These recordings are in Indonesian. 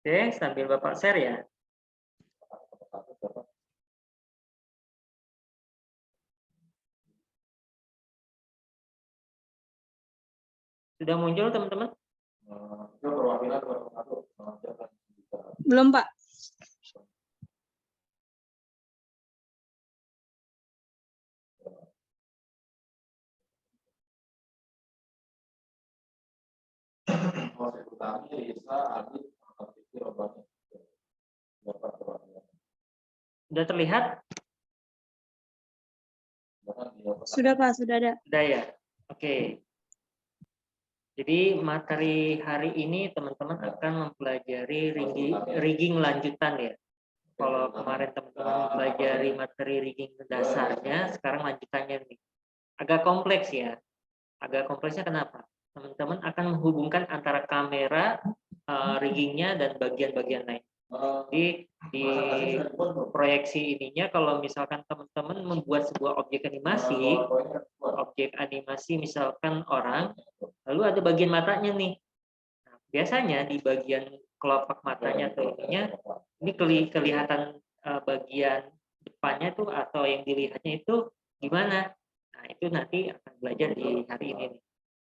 Oke, sambil Bapak share ya. Sudah muncul teman-teman? Belum, Pak. Sudah terlihat? Sudah, Pak, sudah ada. Sudah ya? Oke. Jadi materi hari ini teman-teman akan mempelajari rigging lanjutan ya. Kalau kemarin teman-teman mempelajari materi rigging dasarnya, sekarang lanjutannya nih. Agak kompleks ya. Agak kompleksnya kenapa? Teman-teman akan menghubungkan antara kamera, riggingnya, dan bagian-bagian lain. Di proyeksi ininya, kalau misalkan teman-teman membuat sebuah objek animasi misalkan orang, lalu ada bagian matanya nih. Nah, biasanya di bagian kelopak matanya atau ininya, ini kelihatan bagian depannya tuh atau yang dilihatnya itu gimana. Nah, itu nanti akan belajar di hari ini nih.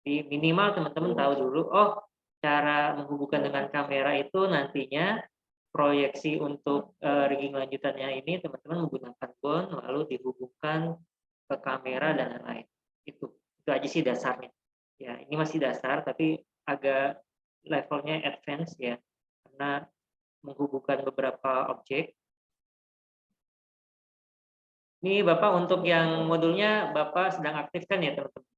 Di minimal teman-teman tahu dulu, oh cara menghubungkan dengan kamera itu nantinya proyeksi untuk rigging lanjutannya ini teman-teman menggunakan bond lalu dihubungkan ke kamera dan lain-lain. Itu aja sih dasarnya. Ya, ini masih dasar tapi agak levelnya advance ya. Karena menghubungkan beberapa objek. Ini Bapak untuk yang modulnya Bapak sedang aktifkan ya teman-teman.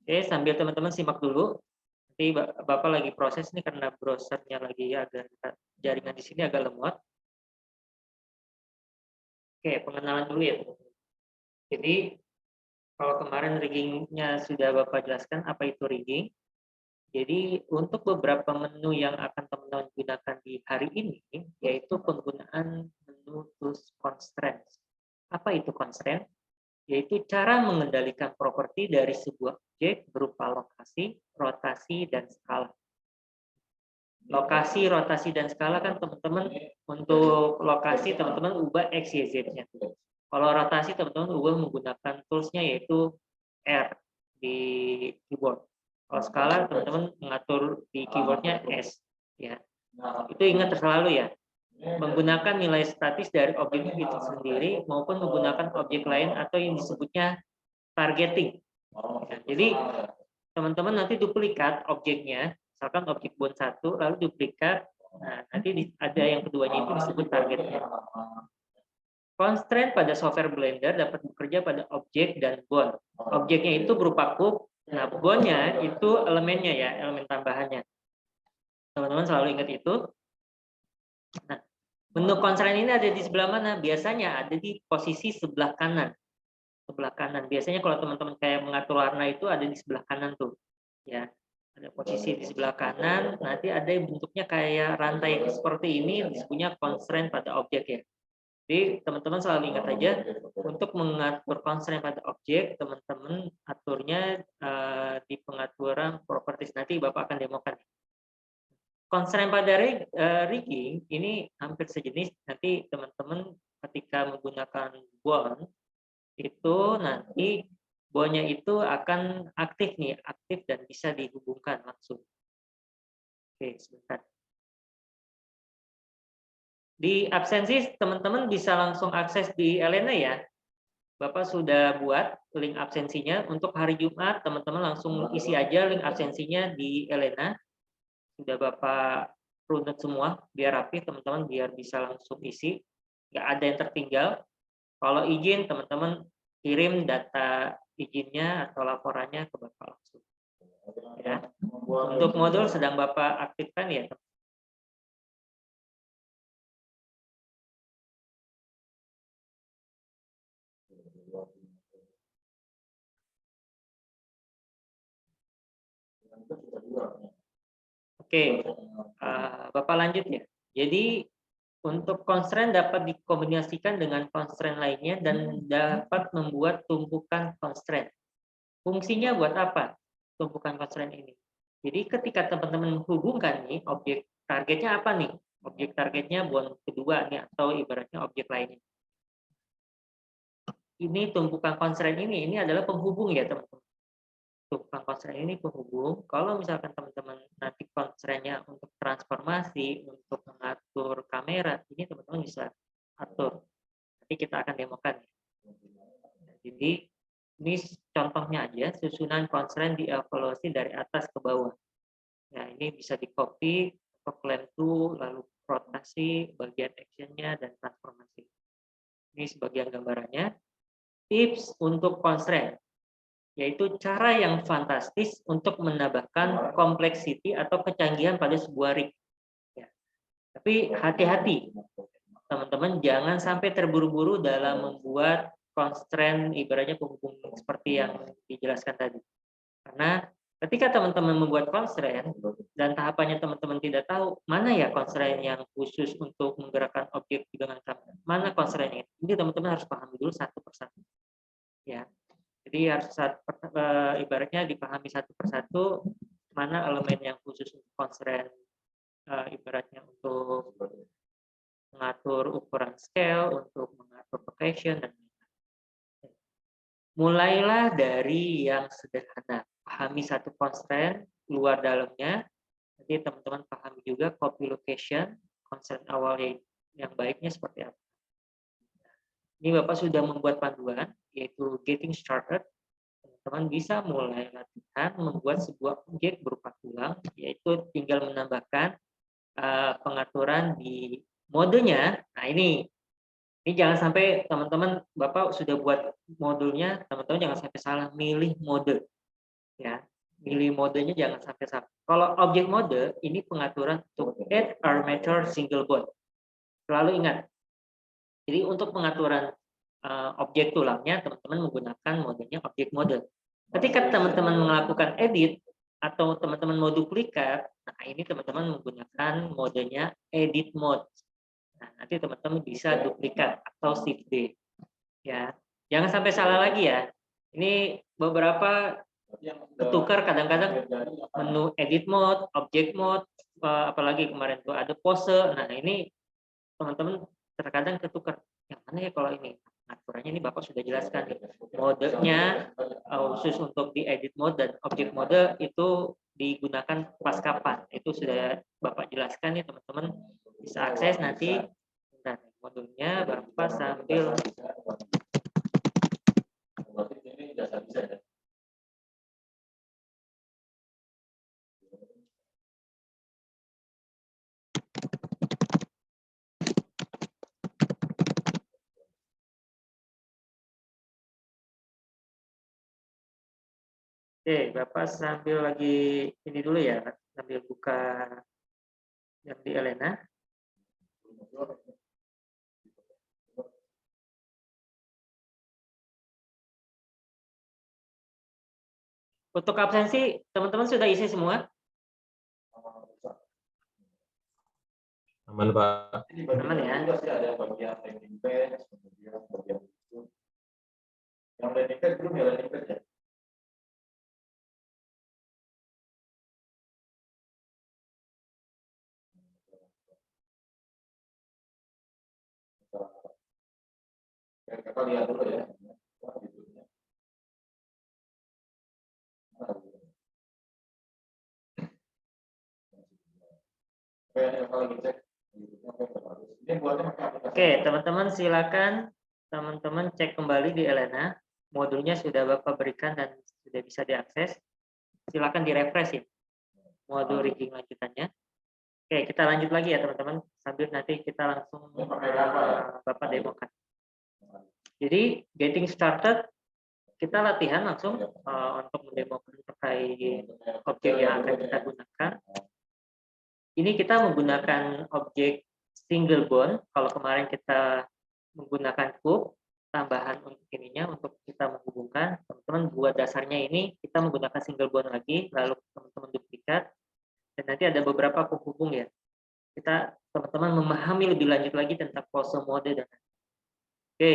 Oke, sambil teman-teman simak dulu. Nanti Bapak lagi proses nih karena browsernya lagi agak jaringan di sini agak lemot. Oke, pengenalan dulu ya. Jadi kalau kemarin riggingnya sudah Bapak jelaskan apa itu rigging. Jadi untuk beberapa menu yang akan teman-teman gunakan di hari ini, yaitu penggunaan menu tools constraints. Apa itu constraint? Yaitu cara mengendalikan properti dari sebuah objek berupa lokasi, rotasi, dan skala. Lokasi, rotasi, dan skala kan teman-teman untuk lokasi teman-teman ubah X, Y, Z-nya. Kalau rotasi teman-teman ubah menggunakan toolsnya yaitu R di keyboard. Kalau skala teman-teman mengatur di keyboardnya S. Ya. Itu ingat selalu ya. Menggunakan nilai statis dari objek itu sendiri maupun menggunakan objek lain atau yang disebutnya targeting. Ya, jadi teman-teman nanti duplikat objeknya, misalkan objek bond 1 lalu duplikat, nah nanti ada yang keduanya itu disebut targetnya. Constraint pada software Blender dapat bekerja pada objek dan bond. Objeknya itu berupa kub, nah bondnya itu elemennya ya, elemen tambahannya. Teman-teman selalu ingat itu. Nah, menu constraint ini ada di sebelah mana? Biasanya ada di posisi sebelah kanan. Sebelah kanan. Biasanya kalau teman-teman kayak mengatur warna itu ada di sebelah kanan tuh. Ya. Ada posisi di sebelah kanan, nanti ada yang bentuknya kayak rantai seperti ini disebutnya constraint pada objek ya. Jadi teman-teman selalu ingat aja untuk mengatur constraint pada objek, teman-teman aturnya di pengaturan properties, nanti Bapak akan demokan. Constraint pada rigging ini hampir sejenis, nanti teman-teman ketika menggunakan bond itu nanti bondnya itu akan aktif nih, aktif dan bisa dihubungkan langsung. Oke, sebentar. Di absensi teman-teman bisa langsung akses di Elena ya. Bapak sudah buat link absensinya untuk hari Jumat, teman-teman langsung isi aja link absensinya di Elena. Sudah Bapak runut semua biar rapi teman-teman, biar bisa langsung isi, nggak ada yang tertinggal. Kalau izin teman-teman kirim data izinnya atau laporannya ke Bapak langsung ya. Untuk modul sedang Bapak aktifkan ya. Oke, Bapak lanjut ya. Jadi untuk constraint dapat dikombinasikan dengan constraint lainnya dan dapat membuat tumpukan constraint. Fungsinya buat apa tumpukan constraint ini? Jadi ketika teman-teman menghubungkan nih objek targetnya apa nih? Objek targetnya bond kedua nih atau ibaratnya objek lainnya. Ini tumpukan constraint ini adalah penghubung ya teman-teman. Tumpukan constraint ini penghubung. Kalau misalkan teman-teman nanti constraint-nya untuk transformasi, untuk mengatur kamera, ini teman-teman bisa atur. Nanti kita akan demokan. Jadi ini contohnya aja, susunan constraint dievaluasi dari atas ke bawah. Nah, ini bisa di-copy, ke plan to, lalu rotasi, bagian action-nya, dan transformasi. Ini sebagian gambarannya. Tips untuk constraint, yaitu cara yang fantastis untuk menambahkan complexity atau kecanggihan pada sebuah rig. Ya. Tapi hati-hati, teman-teman jangan sampai terburu-buru dalam membuat constraint ibaratnya penghubung seperti yang dijelaskan tadi. Karena ketika teman-teman membuat constraint dan tahapannya teman-teman tidak tahu mana ya constraint yang khusus untuk menggerakkan objek dengan kamera, mana constraint ini teman-teman harus pahami dulu satu persatu. Ya, jadi harus ibaratnya dipahami satu persatu mana elemen yang khusus untuk constraint, ibaratnya untuk mengatur ukuran scale, untuk mengatur location dan lain-lain. Mulailah dari yang sederhana, pahami satu constraint luar dalamnya. Nanti teman-teman pahami juga copy location, constraint awalnya yang baiknya seperti apa. Ini Bapak sudah membuat panduan, yaitu getting started. Teman-teman bisa mulai latihan membuat sebuah objek berupa tulang, yaitu tinggal menambahkan pengaturan di modenya. Nah ini jangan sampai teman-teman Bapak sudah buat modulnya, teman-teman jangan sampai salah milih mode. Ya, milih modenya jangan sampai salah. Kalau objek mode ini pengaturan untuk add armature single bond. Selalu ingat. Jadi untuk pengaturan objek tulangnya, teman-teman menggunakan modenya objek mode. Ketika teman-teman melakukan edit atau teman-teman mau duplikat, nah ini teman-teman menggunakan modenya edit mode. Nah, nanti teman-teman bisa duplikat atau shift D. Ya, jangan sampai salah lagi ya. Ini beberapa ketukar kadang-kadang menu edit mode, object mode, apalagi kemarin tuh ada pose. Nah, ini teman-teman terkadang ketukar. Yang mana ya kalau ini? Aturannya ini Bapak sudah jelaskan nih. Modenya khusus untuk di edit mode dan object mode itu digunakan pas kapan. Itu sudah Bapak jelaskan nih teman-teman bisa akses nanti. Nah, modulnya Bapak sambil Oke, Bapak sambil lagi ini dulu ya, sambil buka yang di Elena. Untuk absensi, teman-teman sudah isi semua? Aman, Pak. Aman ya. Yang landing page belum ya landing page ya? Kita lihat dulu ya. Oke, teman-teman silakan teman-teman cek kembali di Elena. Modulnya sudah Bapak berikan dan sudah bisa diakses. Silakan direfresh ya. Modul rigging lanjutannya. Oke, kita lanjut lagi ya teman-teman. Sambil nanti kita langsung Bapak demokan. Jadi getting started, kita latihan langsung untuk mendemokan terkait objek yang akan kita gunakan. Ini kita menggunakan objek single bond. Kalau kemarin kita menggunakan cube, tambahan untuk ininya untuk kita menghubungkan. Teman-teman buat dasarnya ini kita menggunakan single bond lagi, lalu teman-teman duplikat. Dan nanti ada beberapa penghubung ya. kita teman-teman memahami lebih lanjut lagi tentang pose mode dan oke,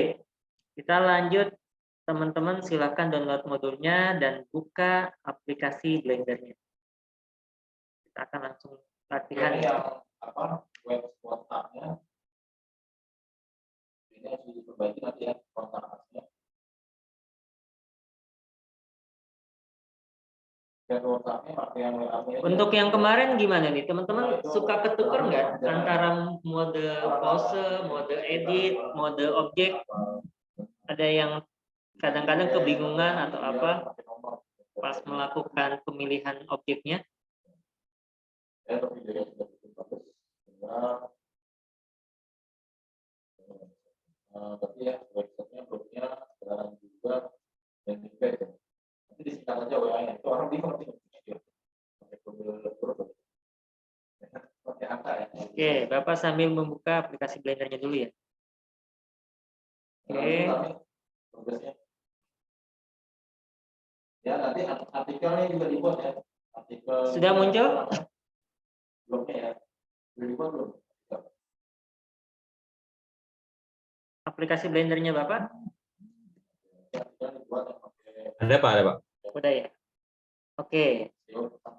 kita lanjut. Teman-teman silakan download modulnya dan buka aplikasi Blender-nya. Kita akan langsung latihan. Ini yang apa web kontaknya ini harus diperbaiki nanti ya kontaknya. Dan kontaknya pakai yang WA-nya. Untuk yang kemarin gimana nih teman-teman, suka ketukar nggak antara mode pose, mode edit, mode objek? Ada yang kadang-kadang kebingungan atau apa pas melakukan pemilihan objeknya? Tapi ya websitenya blognya sekarang juga dan juga nanti disingkat aja WA-nya itu orang bingung pakai angka ya. Oke, Bapak sambil membuka aplikasi Blender-nya dulu ya. Oke. Progresnya. Ya nanti artikelnya juga dibuat ya. Artikel Sudah muncul? Blognya ya. Sudah dibuat belum? Aplikasi Blender-nya Bapak? Ada Pak, ada Pak. Udah ya. Oke.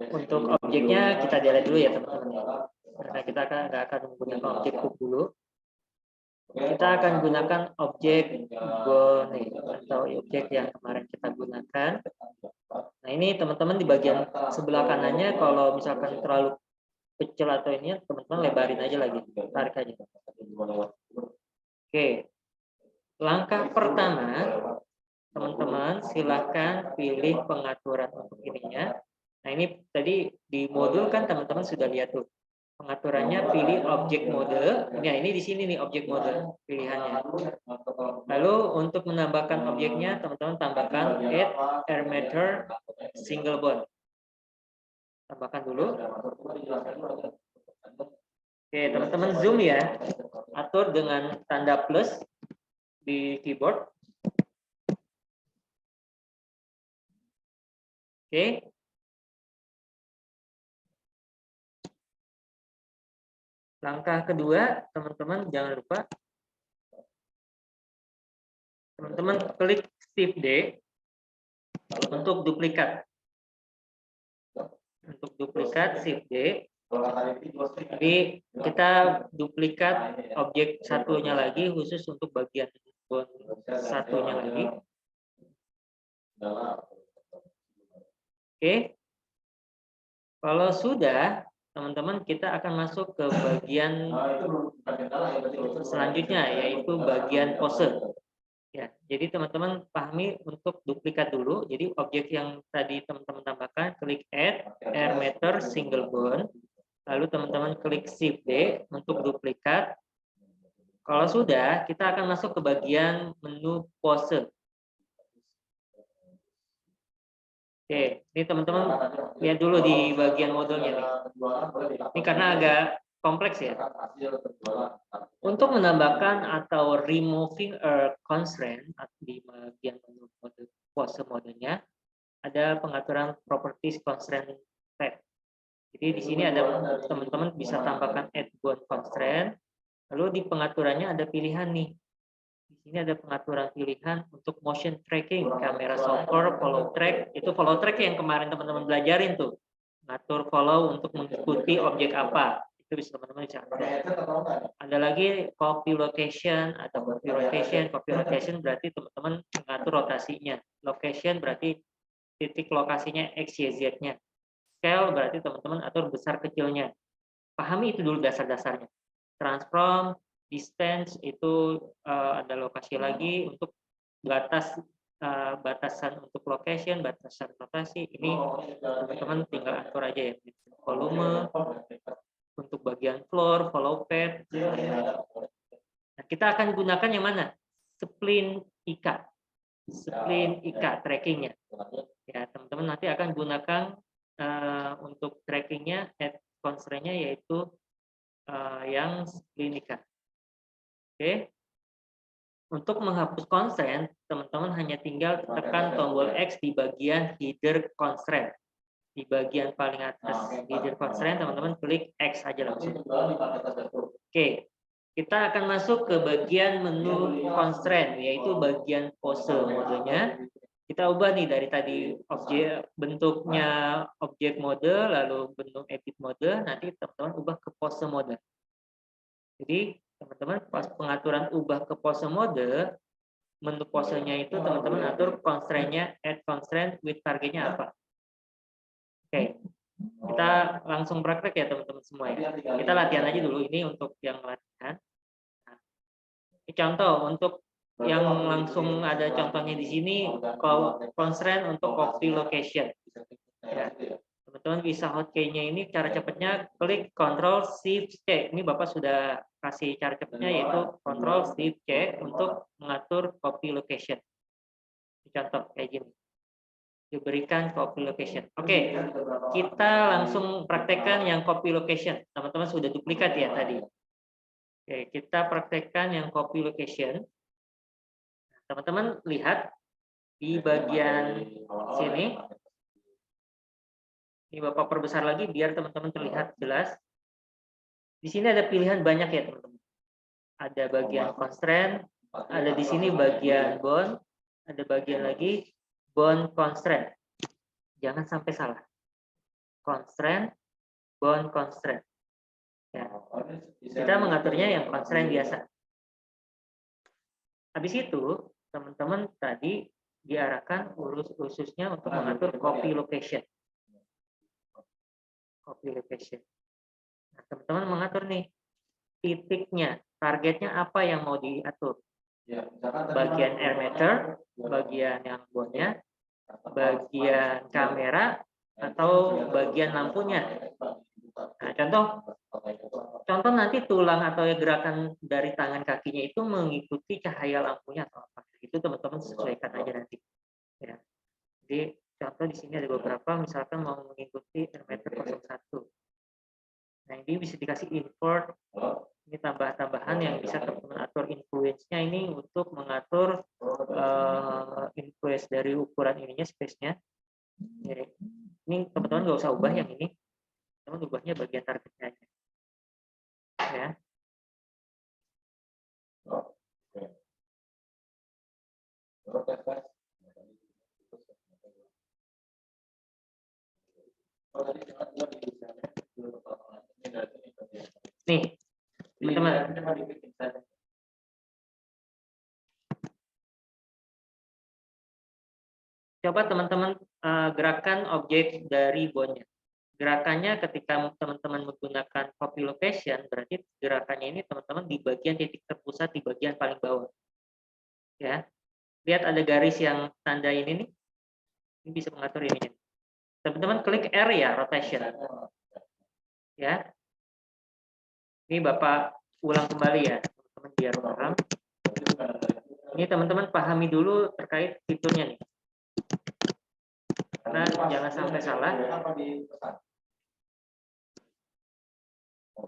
Untuk objeknya kita delete dulu ya teman-teman. Karena kita nggak akan menggunakan objek cube dulu. Kita akan gunakan objek bone atau objek yang kemarin kita gunakan. Nah ini teman-teman di bagian sebelah kanannya kalau misalkan terlalu kecil atau ini teman-teman lebarin aja lagi, tarik aja. Oke. Langkah pertama teman-teman silakan pilih pengaturan untuk ininya. Nah ini tadi di modul kan teman-teman sudah lihat tuh pengaturannya, pilih objek mode. Nah ini di sini nih objek mode pilihannya. Lalu untuk menambahkan objeknya teman-teman tambahkan add emitter single bond. Tambahkan dulu. Oke teman-teman zoom ya, atur dengan tanda plus di keyboard. Oke. Langkah kedua, teman-teman jangan lupa teman-teman klik Shift D untuk duplikat. Untuk duplikat Shift D. Jadi kita duplikat objek satunya lagi khusus untuk bagian satunya lagi. Oke. Kalau sudah, teman-teman kita akan masuk ke bagian selanjutnya yaitu bagian pose. Ya, jadi teman-teman pahami untuk duplikat dulu. Jadi objek yang tadi teman-teman tambahkan, klik add emitter single bond. Lalu teman-teman klik Shift D untuk duplikat. Kalau sudah, kita akan masuk ke bagian menu pose. Oke, ini teman-teman lihat dulu di bagian modulnya nih. Ini karena agak kompleks ya. Untuk menambahkan atau removing a constraint di bagian menu mode pose modenya, ada pengaturan properties constraint tab. Jadi di sini ada teman-teman bisa tambahkan add bond constraint. Lalu di pengaturannya ada pilihan nih. Di sini ada pengaturan pilihan untuk motion tracking, kamera software, follow track. Itu follow track yang kemarin teman-teman belajarin tuh. Ngatur follow untuk mengikuti objek apa. Itu bisa teman-teman bisa. Ada lagi copy location atau copy rotation. Copy rotation berarti teman-teman mengatur rotasinya. Location berarti titik lokasinya X, Y, Z-nya. Scale berarti teman-teman atur besar kecilnya. Pahami itu dulu dasar-dasarnya. Transform, distance itu ada lokasi lagi untuk batasan untuk location, batasan rotasi. Ini teman-teman tinggal atur aja ya. Volume untuk bagian floor, follow path. Nah, kita akan gunakan yang mana? Spline IK. Spline IK trackingnya. Ya, teman-teman nanti akan gunakan untuk trackingnya, add constraint-nya yaitu yang spline IK. Oke. Untuk menghapus constraint, teman-teman hanya tinggal tekan tombol X di bagian header constraint. Di bagian paling atas header constraint, teman-teman klik X aja langsung. Kebetulan dipakai saja tuh. Oke, kita akan masuk ke bagian menu constraint, yaitu bagian pose modenya. Kita ubah nih dari tadi objek bentuknya objek mode, lalu bentuk edit mode, nanti teman-teman ubah ke pose mode. Jadi teman-teman pas pengaturan ubah ke pose mode, menu posenya itu teman-teman atur constraint-nya, add constraint with targetnya apa. Oke, kita langsung praktek ya teman-teman semua ya. Kita latihan aja dulu ini untuk yang latihan. Nah, ini contoh untuk yang langsung ada contohnya di sini, constraint untuk copy location. Ya. Teman-teman bisa hotkey-nya ini cara cepatnya klik Ctrl Shift C. Ini Bapak sudah kasih cara cepatnya yaitu Ctrl Shift C untuk mengatur copy location. Ini contoh kayak gini. Diberikan copy location. Oke, kita langsung praktekkan yang copy location. Teman-teman sudah duplikat ya tadi. Oke, kita praktekkan yang copy location. Teman-teman lihat di bagian sini. Ini Bapak perbesar lagi biar teman-teman terlihat jelas. Di sini ada pilihan banyak ya teman-teman. Ada bagian constraint, ada di sini bagian bound, ada bagian lagi bound constraint. Jangan sampai salah. Constraint, bound constraint. Ya. Kita mengaturnya yang constraint biasa. Habis itu, teman-teman tadi diarahkan khususnya untuk mengatur copy location. Copy location. Nah, teman-teman mengatur nih titiknya, targetnya apa yang mau diatur. Bagian air meter, bagian yang boundnya, bagian kamera, atau bagian lampunya. Nah, contoh nanti tulang atau gerakan dari tangan kakinya itu mengikuti cahaya lampunya atau apa. Itu teman-teman sesuaikan aja nanti. Ya. Jadi contoh di sini ada beberapa, misalkan mau mengikuti meter 01. Nah, ini bisa dikasih import. Ini tambahan-tambahan yang bisa teman-teman atur influence-nya ini untuk mengatur influence dari ukuran ininya, space-nya. Ini teman-teman nggak usah ubah yang ini. Teman ubahnya bagian targetnya aja. Ya. Nih, teman-teman. Coba teman-teman gerakan objek dari boundnya. Gerakannya ketika teman-teman menggunakan copy location, berarti gerakannya ini teman-teman di bagian titik terpusat di bagian paling bawah. Ya, lihat ada garis yang tanda ini nih. Ini bisa mengatur ini. Teman-teman klik R ya, rotation. Ya. Ini Bapak ulang kembali ya, teman-teman biar paham. Ini teman-teman pahami dulu terkait fiturnya nih. Karena jangan sampai salah.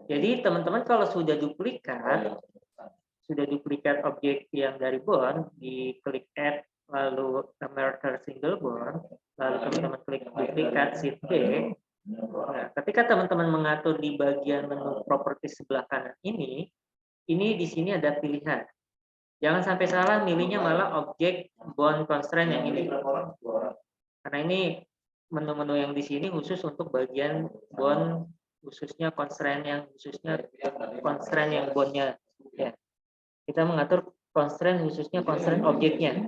Jadi teman-teman kalau sudah duplikat objek yang dari bound, di klik add, lalu converter single bound, lalu teman-teman klik duplikat shift D. Nah, ketika teman-teman mengatur di bagian menu properti sebelah kanan ini di sini ada pilihan. Jangan sampai salah milihnya malah objek bound constraint yang ini. Karena ini menu-menu yang di sini khusus untuk bagian bound, khususnya constraint yang boundnya. Ya. Kita mengatur constraint khususnya constraint objeknya.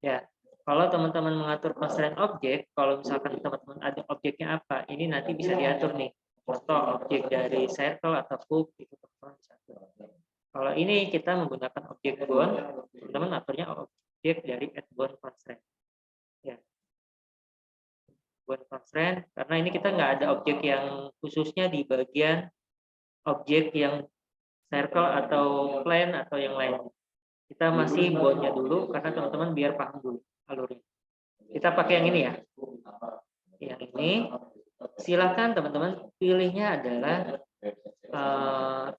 Ya. Kalau teman-teman mengatur constraint objek, kalau misalkan teman-teman ada objeknya apa, ini nanti bisa diatur nih. Contoh objek dari circle atau cube itu teman-teman bisa atur. Kalau ini kita menggunakan objek bound, teman-teman aturnya objek dari add bound constraint. Ya. Bound constraint, karena ini kita nggak ada objek yang khususnya di bagian objek yang circle atau plane atau yang lain. Kita masih boundnya dulu karena teman-teman biar paham dulu alurnya. Kita pakai yang ini ya. Yang ini silakan teman-teman pilihnya adalah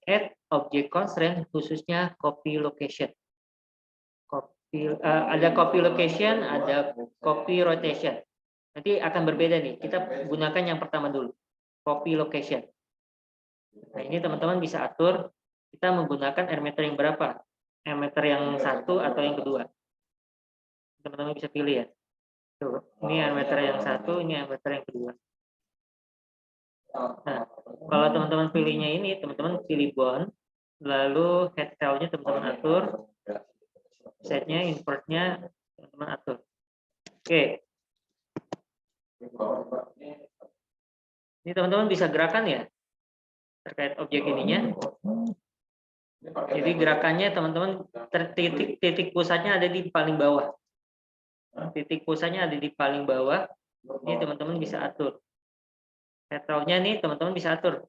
add object constraint khususnya copy location. Ada copy location, ada copy rotation. Nanti akan berbeda nih. Kita gunakan yang pertama dulu, copy location. Nah, ini teman-teman bisa atur kita menggunakan emitter yang berapa? Emitter yang satu atau yang kedua? Teman-teman bisa pilih ya. Tuh, ini emitter yang satu, ini emitter yang kedua. Nah, kalau teman-teman pilihnya ini, teman-teman pilih bond, lalu head tail-nya teman-teman atur, setnya, invertnya teman-teman atur. Oke. Ini teman-teman bisa gerakan ya terkait objek ininya. Jadi gerakannya teman-teman titik pusatnya ada di paling bawah. Titik pusatnya ada di paling bawah. Ini teman-teman bisa atur. Head tail-nya nih teman-teman bisa atur.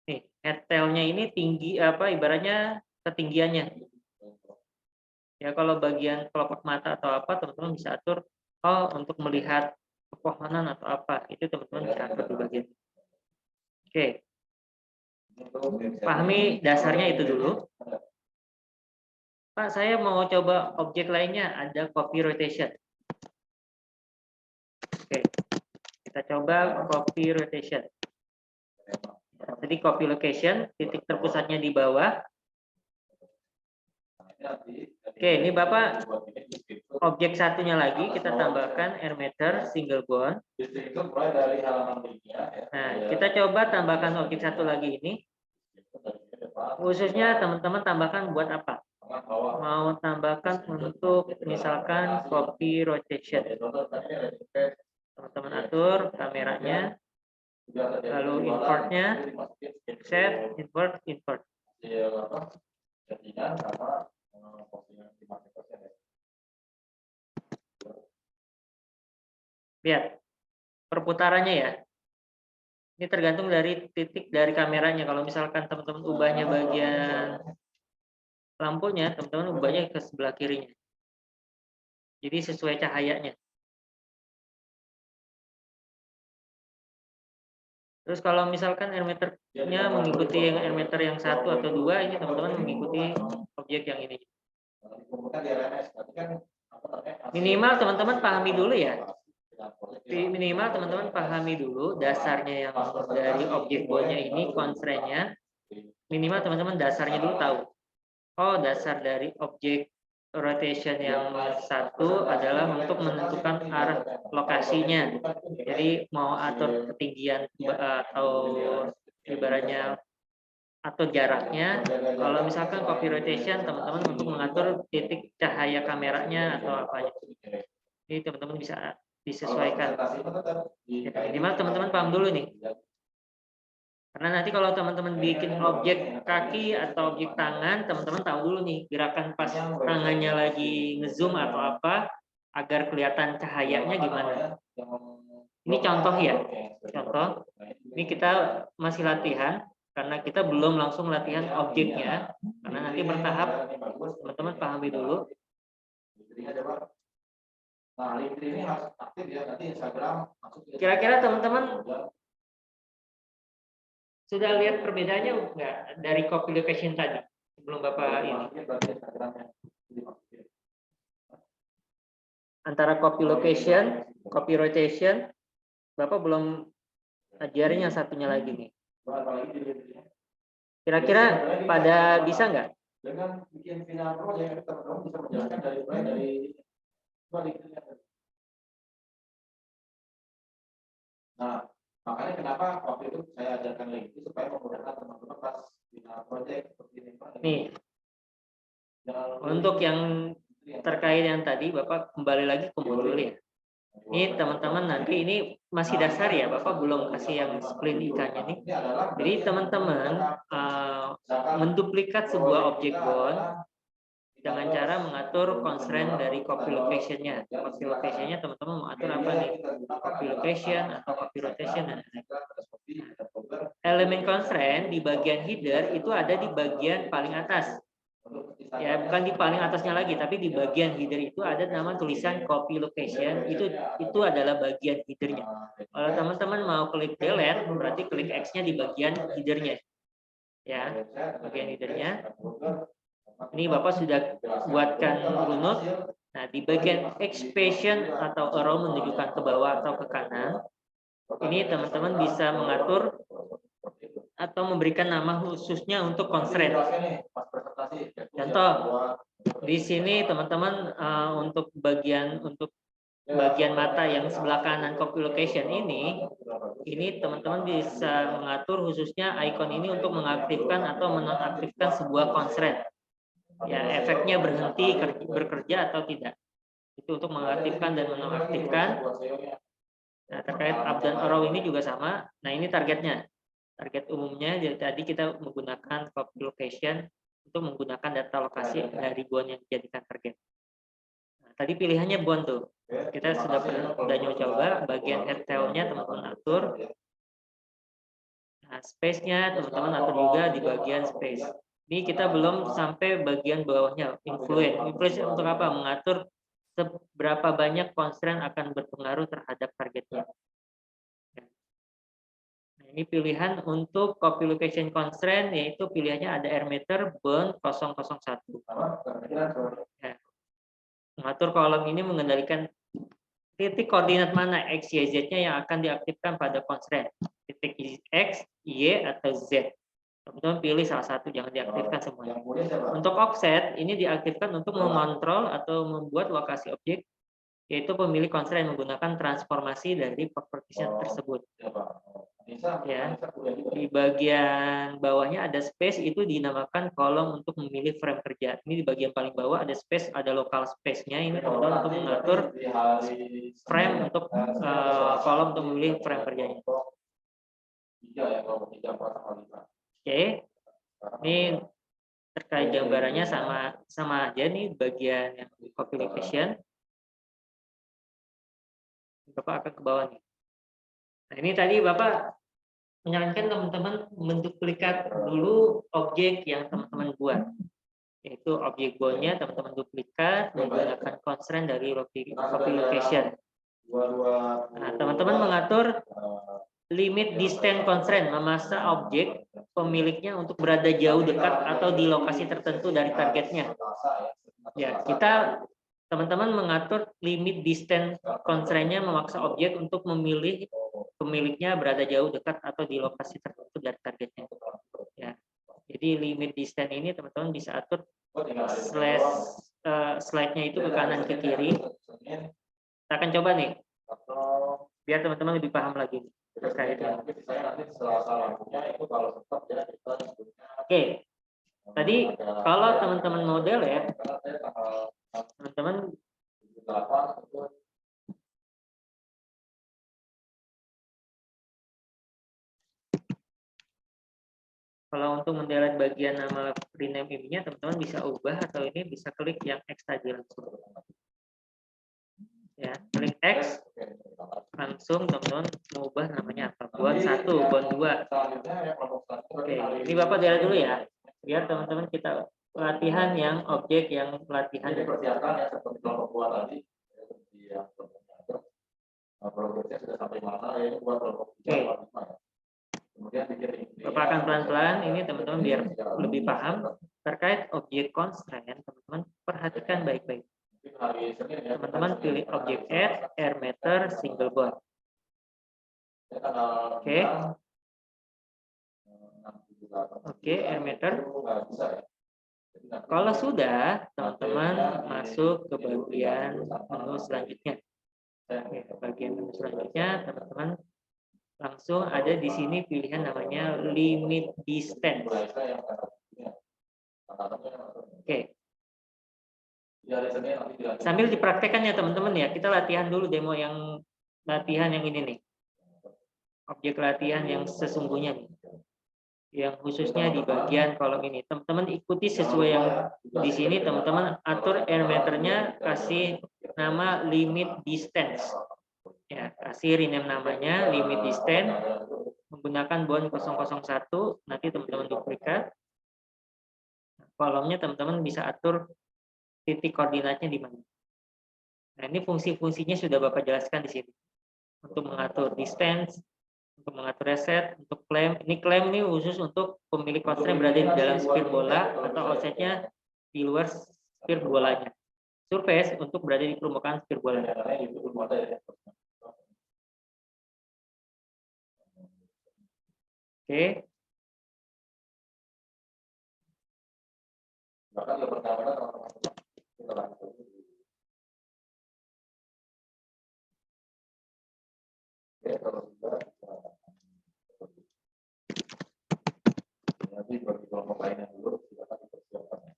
Nih, head tail-nya ini tinggi apa ibaratnya ketinggiannya. Ya kalau bagian kelopak mata atau apa teman-teman bisa atur. Oh, untuk melihat pepohonan atau apa itu teman-teman bisa atur di bagian. Oke. Pahami dasarnya itu dulu. Pak, saya mau coba objek lainnya, ada copy rotation. Oke, kita coba copy rotation. Jadi copy location, titik terpusatnya di bawah. Oke, ini Bapak objek satunya lagi kita tambahkan emitter single bond. Nah, kita coba tambahkan objek satu lagi ini. Khususnya teman-teman tambahkan buat apa? Mau tambahkan untuk misalkan copy rotation. Teman-teman atur kameranya, lalu importnya, set, invert, invert. Lihat perputarannya ya. Ini tergantung dari titik dari kameranya. Kalau misalkan teman-teman ubahnya bagian lampunya, teman-teman ubahnya ke sebelah kirinya. Jadi sesuai cahayanya. Terus kalau misalkan emitternya mengikuti yang emitter yang satu atau dua, ini teman-teman mengikuti objek yang ini. Minimal teman-teman pahami dulu ya. Minimal teman-teman pahami dulu dasarnya yang dari objek bondnya ini, constraint-nya. Minimal teman-teman dasarnya dulu tahu. Oh, dasar dari objek rotation yang satu adalah untuk menentukan arah lokasinya. Jadi mau atur ketinggian atau ibaratnya atau jaraknya. Kalau misalkan copy rotation, teman-teman untuk mengatur titik cahaya kameranya atau apanya. Ini teman-teman bisa disesuaikan. Minimal teman-teman paham dulu nih. Karena nanti kalau teman-teman bikin objek kaki atau objek tangan, teman-teman tahu dulu nih gerakan pas tangannya lagi ngezoom atau apa agar kelihatan cahayanya gimana. Ini contoh ya, contoh. Ini kita masih latihan karena kita belum langsung latihan objeknya. Karena nanti bertahap, teman-teman pahami dulu. Kira-kira teman-teman sudah lihat perbedaannya enggak dari copy location tadi sebelum Bapak ini? Antara copy location, copy rotation, Bapak belum ajarin yang satunya lagi nih. Kira-kira pada bisa nggak? Dengan bikin final project, teman-teman bisa menjelaskan dari nah, makanya kenapa waktu itu saya ajarkan lagi itu supaya memudahkan teman-teman pas final project seperti ini Pak. Nih, untuk yang terkait yang tadi Bapak kembali lagi ke modul ya. Ini teman-teman nanti ini masih dasar ya, Bapak belum kasih yang split ikannya nih. Jadi teman-teman menduplikat sebuah objek bond dengan cara mengatur constraint dari copy location-nya. Copy location-nya teman-teman mengatur apa nih? Copy location atau copy rotation dan elemen constraint di bagian header itu ada di bagian paling atas. Ya, bukan di paling atasnya lagi, tapi di bagian header itu ada nama tulisan copy location. Itu adalah bagian headernya. Kalau teman-teman mau klik delete, berarti klik X-nya di bagian headernya. Ya, bagian headernya. Ini Bapak sudah buatkan runut. Nah, di bagian expression atau arrow menunjukkan ke bawah atau ke kanan, ini teman-teman bisa mengatur atau memberikan nama khususnya untuk constraint. Contoh, di sini teman-teman untuk bagian mata yang sebelah kanan copy location ini teman-teman bisa mengatur khususnya icon ini untuk mengaktifkan atau menonaktifkan sebuah constraint. Ya, efeknya berhenti bekerja atau tidak. Itu untuk mengaktifkan dan menonaktifkan. Nah, terkait up dan arrow ini juga sama. Nah, ini targetnya. Target umumnya, jadi tadi kita menggunakan copy location untuk menggunakan data lokasi dari bond yang dijadikan target. Nah, tadi pilihannya bond tuh. Kita sudah coba bagian head tail-nya teman-teman atur. Nah, space-nya teman-teman atur juga di bagian space. Ini kita belum sampai bagian bawahnya, influence. Influence untuk apa? Mengatur seberapa banyak constraint akan berpengaruh terhadap targetnya. Nah, ini pilihan untuk copy location constraint, yaitu pilihannya ada Rmeter bond 001. Ya. Mengatur kolom ini mengendalikan titik koordinat mana X, Y, Z-nya yang akan diaktifkan pada constraint. Titik X, Y, atau Z. Teman-teman pilih salah satu, jangan diaktifkan semuanya. Untuk offset, ini diaktifkan untuk mengontrol atau membuat lokasi objek, yaitu pemilik constraint menggunakan transformasi dari properties tersebut. Ya, di bagian bawahnya ada space, itu dinamakan kolom untuk memilih frame kerja. Ini di bagian paling bawah ada space, ada local space-nya. Ini teman-teman untuk mengatur frame untuk kolom untuk memilih frame kerjanya. Oke, ini terkait gambarannya sama aja nih bagian yang copy location. Bapak akan ke bawah nih. Nah, ini tadi Bapak menyarankan teman-teman menduplikat dulu objek yang teman-teman buat, yaitu objek bondnya teman-teman duplikat menggunakan constraint dari copy location. Nah, teman-teman mengatur limit distance constraint, memaksa objek pemiliknya untuk berada jauh, dekat, atau di lokasi tertentu dari targetnya. Ya, kita teman-teman mengatur limit distance constraint-nya memaksa objek untuk memilih pemiliknya berada jauh, dekat, atau di lokasi tertentu dari targetnya. Ya. Jadi limit distance ini teman-teman bisa atur slide-nya itu ke kanan ke kiri. Kita akan coba nih, biar teman-teman lebih paham lagi terkaitnya. Oke, tadi kalau teman-teman model ya, teman-teman kalau untuk mendelete bagian nama rename ini-nya, teman-teman bisa ubah atau ini bisa klik yang X tadi langsung. Ya, klik X langsung teman-teman mengubah namanya apa? Bond 1, bond 2. Oke, ini Bapak delete dulu ya. Biar teman-teman kita latihan yang objek yang pelatihan dipersiapkan ya seperti kelompok dua tadi, seperti yang progresnya sudah sampai mana ya, ini buat kelompok 3, 4, 5 ya. Kemudian Bapak akan pelan-pelan ini teman-teman biar lebih paham terkait objek constraint. Teman-teman perhatikan baik-baik. Teman-teman pilih objek add, Rmeter, single bond. Oke. Oke, Rmeter. Kalau sudah, teman-teman masuk ke bagian menu selanjutnya. Oke, bagian menu selanjutnya, teman-teman langsung ada di sini pilihan namanya limit distance. Oke. Sambil dipraktekkan ya teman-teman ya, kita latihan dulu demo yang latihan yang ini nih. Objek latihan yang sesungguhnya nih. Yang khususnya di bagian kolom ini. Teman-teman ikuti sesuai yang di sini, teman-teman atur Rmeternya, kasih nama limit distance. Ya, kasih rename namanya limit distance menggunakan bond 001. Nanti teman-teman duplikat. Kolomnya teman-teman bisa atur titik koordinatnya di mana. Nah, ini fungsi-fungsinya sudah Bapak jelaskan di sini. Untuk mengatur distance, untuk mengatur reset, untuk claim. Ini claim ini khusus untuk pemilik constraint berada di dalam sphere bola atau offsetnya di luar sphere bolanya. Surface untuk berada di permukaan sphere bola. Oke. Bahkan yang pertama teman-teman kita langsung ya, kalau sudah nanti bagi kelompok lainnya dulu silakan dipersiapkan.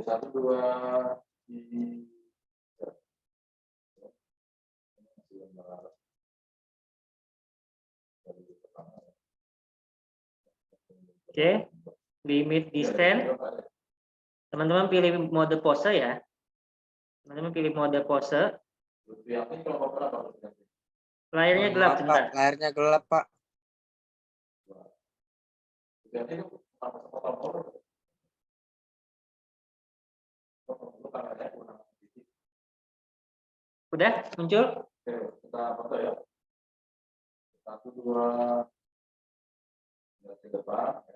Satu dua di Oke, limit distance. Teman-teman pilih mode pose ya. Teman-teman pilih mode pose. Layarnya gelap Pak, sebentar. layarnya gelap, Pak. Udah muncul? Oke, kita foto ya. Satu dua ke depan.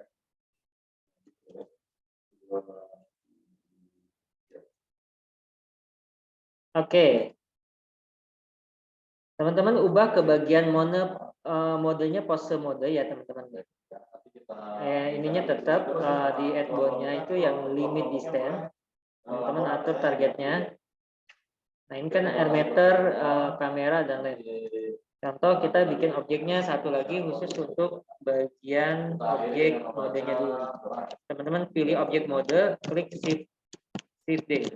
Oke. Teman-teman ubah ke bagian modenya pose mode ya teman-teman. Ininya tetap di add-on-nya itu yang limit distance. Teman-teman atur targetnya. Nah ini kan air meter, kamera dan lain. Contoh kita bikin objeknya satu lagi khusus untuk bagian objek modenya dulu. Teman-teman pilih objek mode, klik shift D.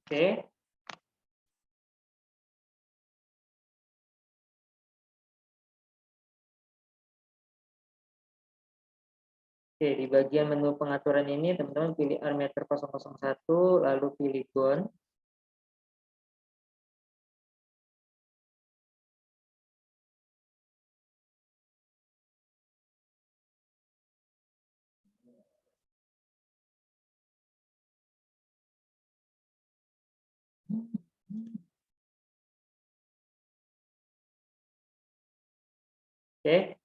Oke. Oke, di bagian menu pengaturan ini teman-teman pilih armature 001, lalu pilih gone. Oke.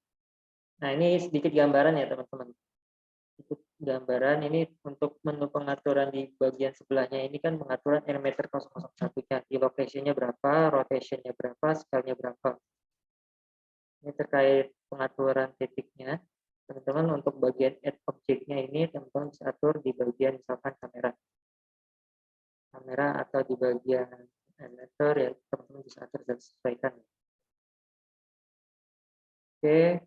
Nah, ini sedikit gambaran ya, teman-teman. Sedikit gambaran ini untuk menu pengaturan di bagian sebelahnya ini kan pengaturan armature 001-nya. Di location-nya berapa, rotation-nya berapa, scale-nya berapa. Ini terkait pengaturan titiknya. Teman-teman untuk bagian add objeknya ini teman-teman bisa atur di bagian misalkan kamera. Kamera atau di bagian animator ya teman-teman bisa atur dan sesuaikan. Oke,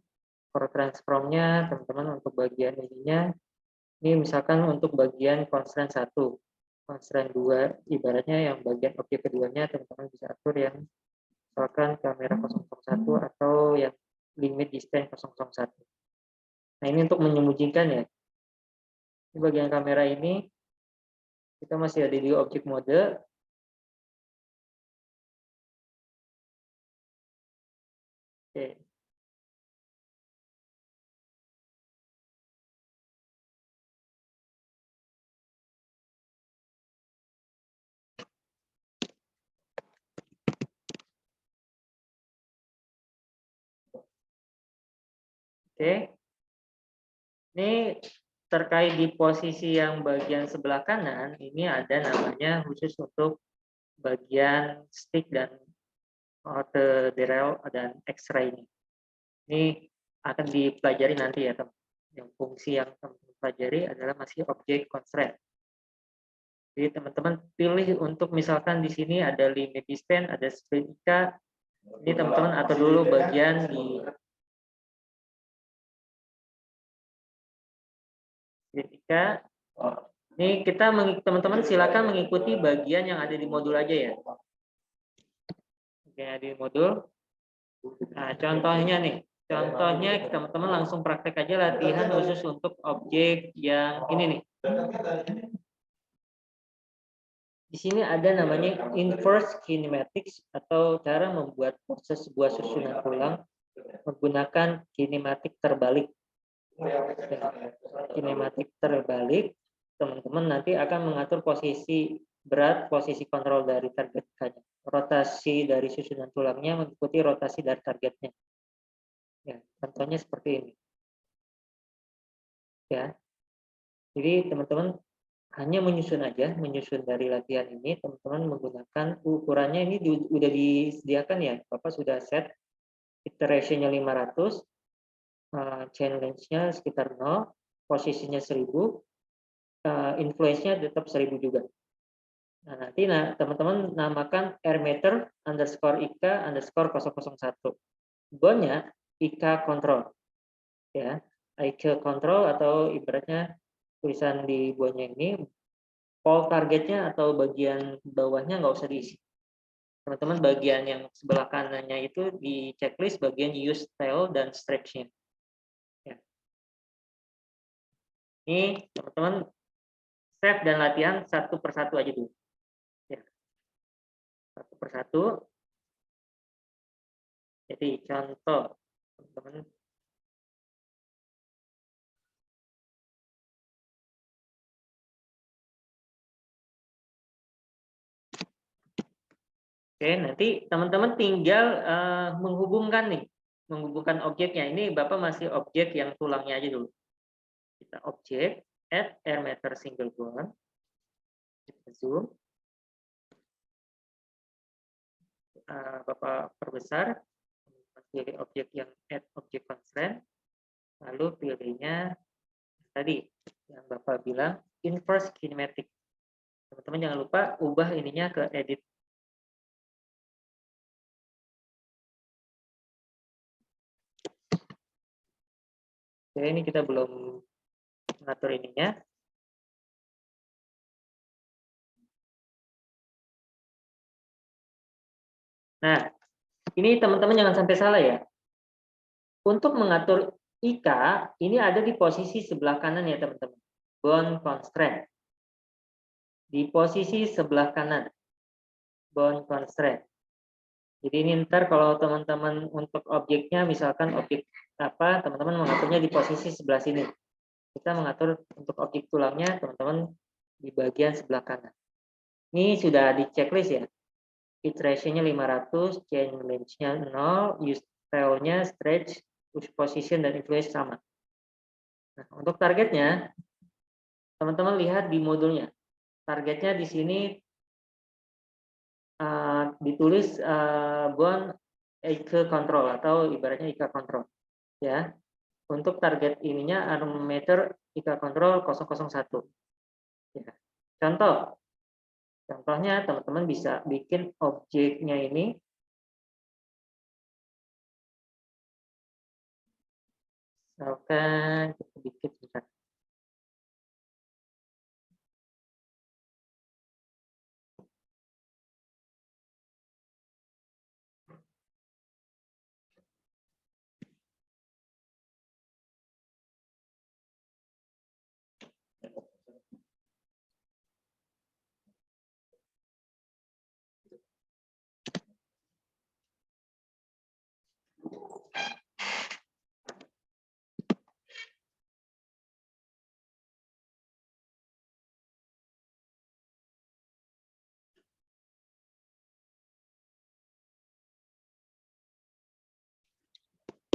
for transformnya teman-teman untuk bagian ininya ini misalkan untuk bagian constraint 1, constraint 2 ibaratnya yang bagian objek keduanya teman-teman bisa atur yang misalkan kamera 001 atau yang limit distance 001. Nah, ini untuk menyembunyikan ya. Di bagian kamera ini kita masih ada di objek mode. Oke. Oke. Ini terkait di posisi yang bagian sebelah kanan, ini ada namanya khusus untuk bagian stick dan ortho derail dan X-ray ini. Ini akan dipelajari nanti ya, teman. Yang fungsi yang teman-teman pelajari adalah masih objek constraint. Jadi teman-teman pilih untuk misalkan di sini ada limit distance, ada split IK. Ini teman-teman atur dulu bagian di ketika ini kita teman-teman silakan mengikuti bagian yang ada di modul aja ya. Oke, di modul. Nah, contohnya nih. Contohnya teman-teman langsung praktek aja latihan khusus untuk objek yang ini nih. Di sini ada namanya inverse kinematics atau cara membuat proses sebuah susunan tulang menggunakan kinematik terbalik. Kinematik terbalik, teman-teman nanti akan mengatur posisi berat, posisi kontrol dari target rotasi dari susunan tulangnya mengikuti rotasi dari targetnya. Ya, contohnya seperti ini. Ya, jadi teman-teman hanya menyusun aja, menyusun dari latihan ini, teman-teman menggunakan ukurannya ini udah disediakan ya, Bapak sudah set iteration-nya 500, chain length-nya sekitar 0, posisinya 1000, influence-nya tetap 1000 juga. Nah, nanti teman-teman namakan airmeter underscore IK underscore 001. Bone-nya IK control. Ya, IK control atau ibaratnya tulisan di bone-nya ini, pole targetnya atau bagian bawahnya nggak usah diisi. Teman-teman bagian yang sebelah kanannya itu di checklist bagian use tail dan stretch-nya. Ya. Ini teman-teman save dan latihan satu persatu aja dulu. Ya. Satu persatu. Jadi contoh teman-teman. Oke, nanti teman-teman tinggal menghubungkan nih, menghubungkan objeknya. Ini Bapak masih objek yang tulangnya aja dulu. Kita objek add airmeter single bone. Kita zoom. Bapak perbesar, pilih objek yang add object constraint, lalu pilihnya tadi yang Bapak bilang inverse kinematic. Teman-teman jangan lupa ubah ininya ke edit. Oke, ini kita belum mengatur ininya. Nah, ini teman-teman jangan sampai salah ya. Untuk mengatur IK, ini ada di posisi sebelah kanan ya teman-teman. Bone constraint. Di posisi sebelah kanan. Bone constraint. Jadi ini ntar kalau teman-teman untuk objeknya, misalkan objek apa, teman-teman mengaturnya di posisi sebelah sini. Kita mengatur untuk objek tulangnya, teman-teman di bagian sebelah kanan. Ini sudah di checklist ya. Iteration-nya 500, chain length-nya 0, use tail-nya, stretch, push position, dan influence sama. Nah, untuk targetnya, teman-teman lihat di modulnya. Targetnya di sini ditulis bone IK control atau ibaratnya IK control. Ya, untuk target ininya armmeter IK control 001. Ya. Contohnya teman-teman bisa bikin objeknya ini misalkan kita bikin bentar.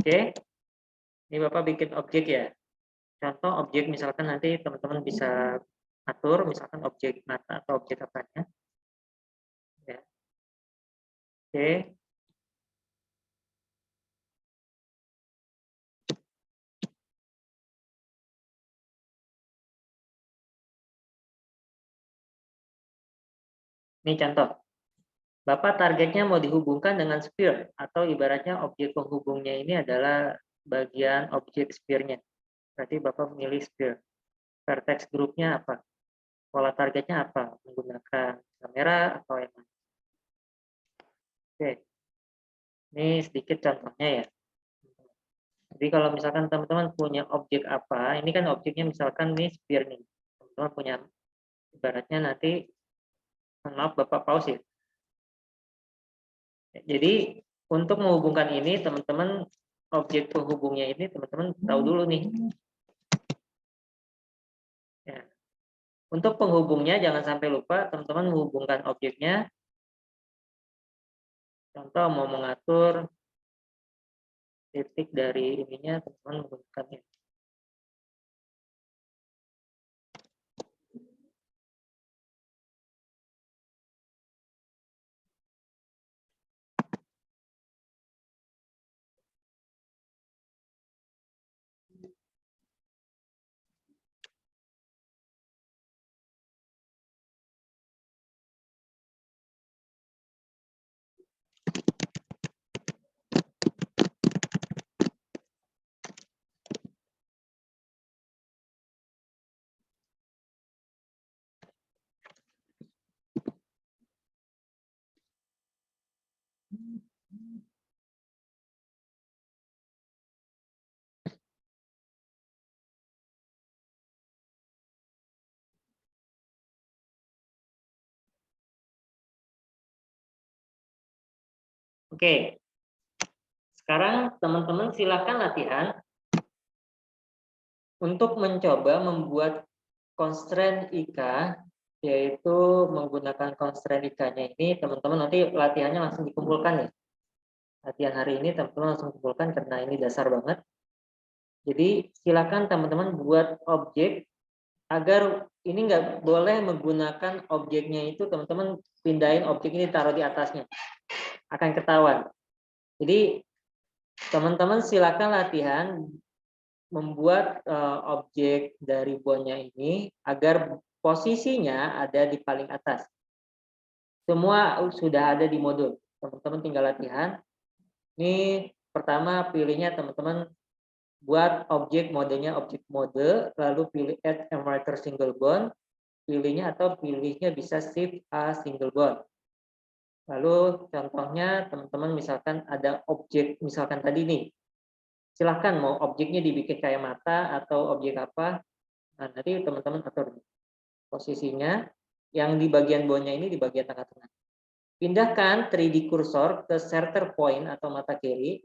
Oke, ini Bapak bikin objek ya. Contoh objek misalkan nanti teman-teman bisa atur, misalkan objek mata atau objek apanya. Ya. Oke. Ini contoh. Bapak targetnya mau dihubungkan dengan sphere atau ibaratnya objek penghubungnya ini adalah bagian objek sphere-nya. Berarti Bapak memilih sphere. Vertex grupnya apa? Pola targetnya apa? Menggunakan kamera atau yang mana? Oke. Ini sedikit contohnya ya. Jadi kalau misalkan teman-teman punya objek apa, ini kan objeknya misalkan ini sphere nih. Teman-teman punya ibaratnya nanti, maaf Bapak pause ya. Jadi untuk menghubungkan ini teman-teman objek penghubungnya ini teman-teman tahu dulu nih. Ya. Untuk penghubungnya jangan sampai lupa teman-teman menghubungkan objeknya. Contoh mau mengatur titik dari ininya teman-teman menggunakannya. Oke, sekarang teman-teman silakan latihan untuk mencoba membuat constraint IK, yaitu menggunakan constraint IK-nya ini, teman-teman nanti latihannya langsung dikumpulkan ya. Latihan hari ini teman-teman langsung kumpulkan karena ini dasar banget. Jadi silakan teman-teman buat objek agar ini nggak boleh menggunakan objeknya itu teman-teman pindahin objek ini taruh di atasnya, akan ketahuan. Jadi teman-teman silakan latihan membuat objek dari bondnya ini agar posisinya ada di paling atas. Semua sudah ada di modul, teman-teman tinggal latihan. Ini pertama pilihnya teman-teman buat objek modenya objek mode, lalu pilih add enumerator single bond, pilihnya atau pilihnya bisa shift a single bond. Lalu contohnya teman-teman misalkan ada objek misalkan tadi nih, silahkan mau objeknya dibikin kayak mata atau objek apa, nah nanti teman-teman atur posisinya. Yang di bagian bawahnya ini di bagian tengah-tengah. Pindahkan 3D cursor ke center point atau mata kiri.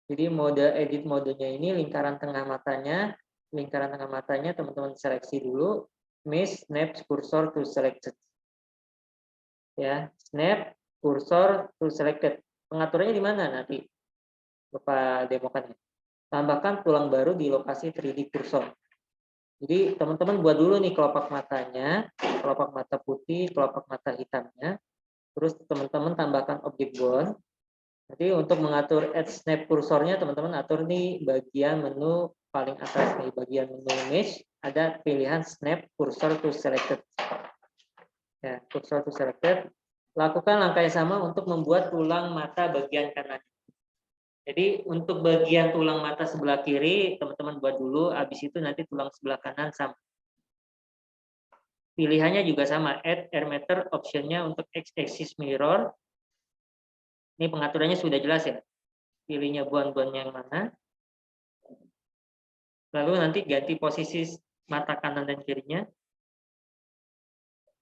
Jadi mode edit modenya ini lingkaran tengah matanya teman-teman seleksi dulu, mesh snap cursor to selected. Ya, snap cursor to selected. Pengaturannya di mana nanti? Bapak demokan ya. Tambahkan tulang baru di lokasi 3D cursor. Jadi teman-teman buat dulu nih kelopak matanya, kelopak mata putih, kelopak mata hitamnya. Terus teman-teman tambahkan objek bond. Nanti untuk mengatur add snap kursornya teman-teman atur nih bagian menu paling atas nih, bagian menu mesh ada pilihan snap cursor to selected. Ya, cursor to selected. Lakukan langkah yang sama untuk membuat tulang mata bagian kanan. Jadi untuk bagian tulang mata sebelah kiri teman-teman buat dulu, habis itu nanti tulang sebelah kanan sama. Pilihannya juga sama, add emitter optionnya untuk x-axis mirror. Ini pengaturannya sudah jelas ya. Pilihnya bond-bond yang mana. Lalu nanti ganti posisi mata kanan dan kirinya.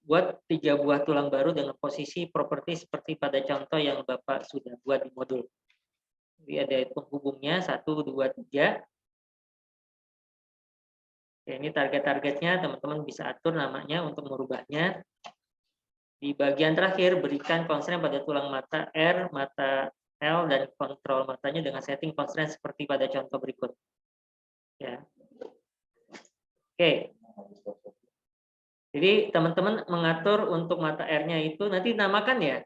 Buat 3 buah tulang baru dengan posisi properti seperti pada contoh yang Bapak sudah buat di modul. Jadi ada penghubungnya 1, 2, 3. Oke, ini target-targetnya teman-teman bisa atur namanya untuk merubahnya. Di bagian terakhir berikan constraint pada tulang mata R, mata L, dan kontrol matanya dengan setting constraint seperti pada contoh berikut. Ya. Oke. Jadi teman-teman mengatur untuk mata R-nya itu nanti namakan ya.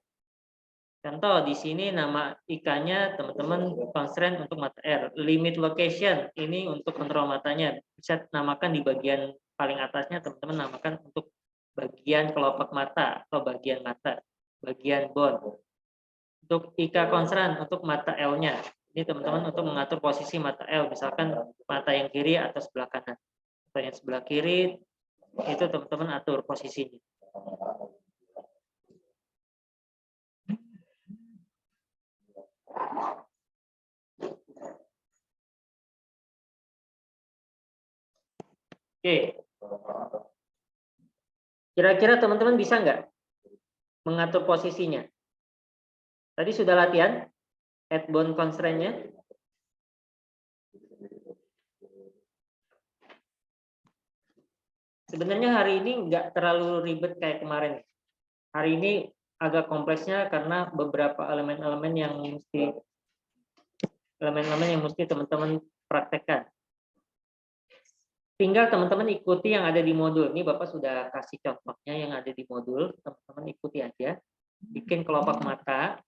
Contoh di sini nama IK-nya teman-teman constraint untuk mata R. Limit location ini untuk kontrol matanya. Bisa namakan di bagian paling atasnya teman-teman namakan untuk bagian kelopak mata atau bagian mata, bagian bond. Untuk IK constraint untuk mata L-nya. Ini teman-teman untuk mengatur posisi mata L, misalkan mata yang kiri atau sebelah kanan. Atau yang sebelah kiri itu teman-teman atur posisinya. Oke. Kira-kira teman-teman bisa nggak mengatur posisinya? Tadi sudah latihan add bond constraint-nya? Sebenarnya hari ini nggak terlalu ribet kayak kemarin. Hari ini agak kompleksnya karena beberapa elemen-elemen yang mesti elemen-elemen yang mesti teman-teman praktekkan. Tinggal teman-teman ikuti yang ada di modul. Ini Bapak sudah kasih contohnya yang ada di modul. Teman-teman ikuti aja. Bikin kelopak mata.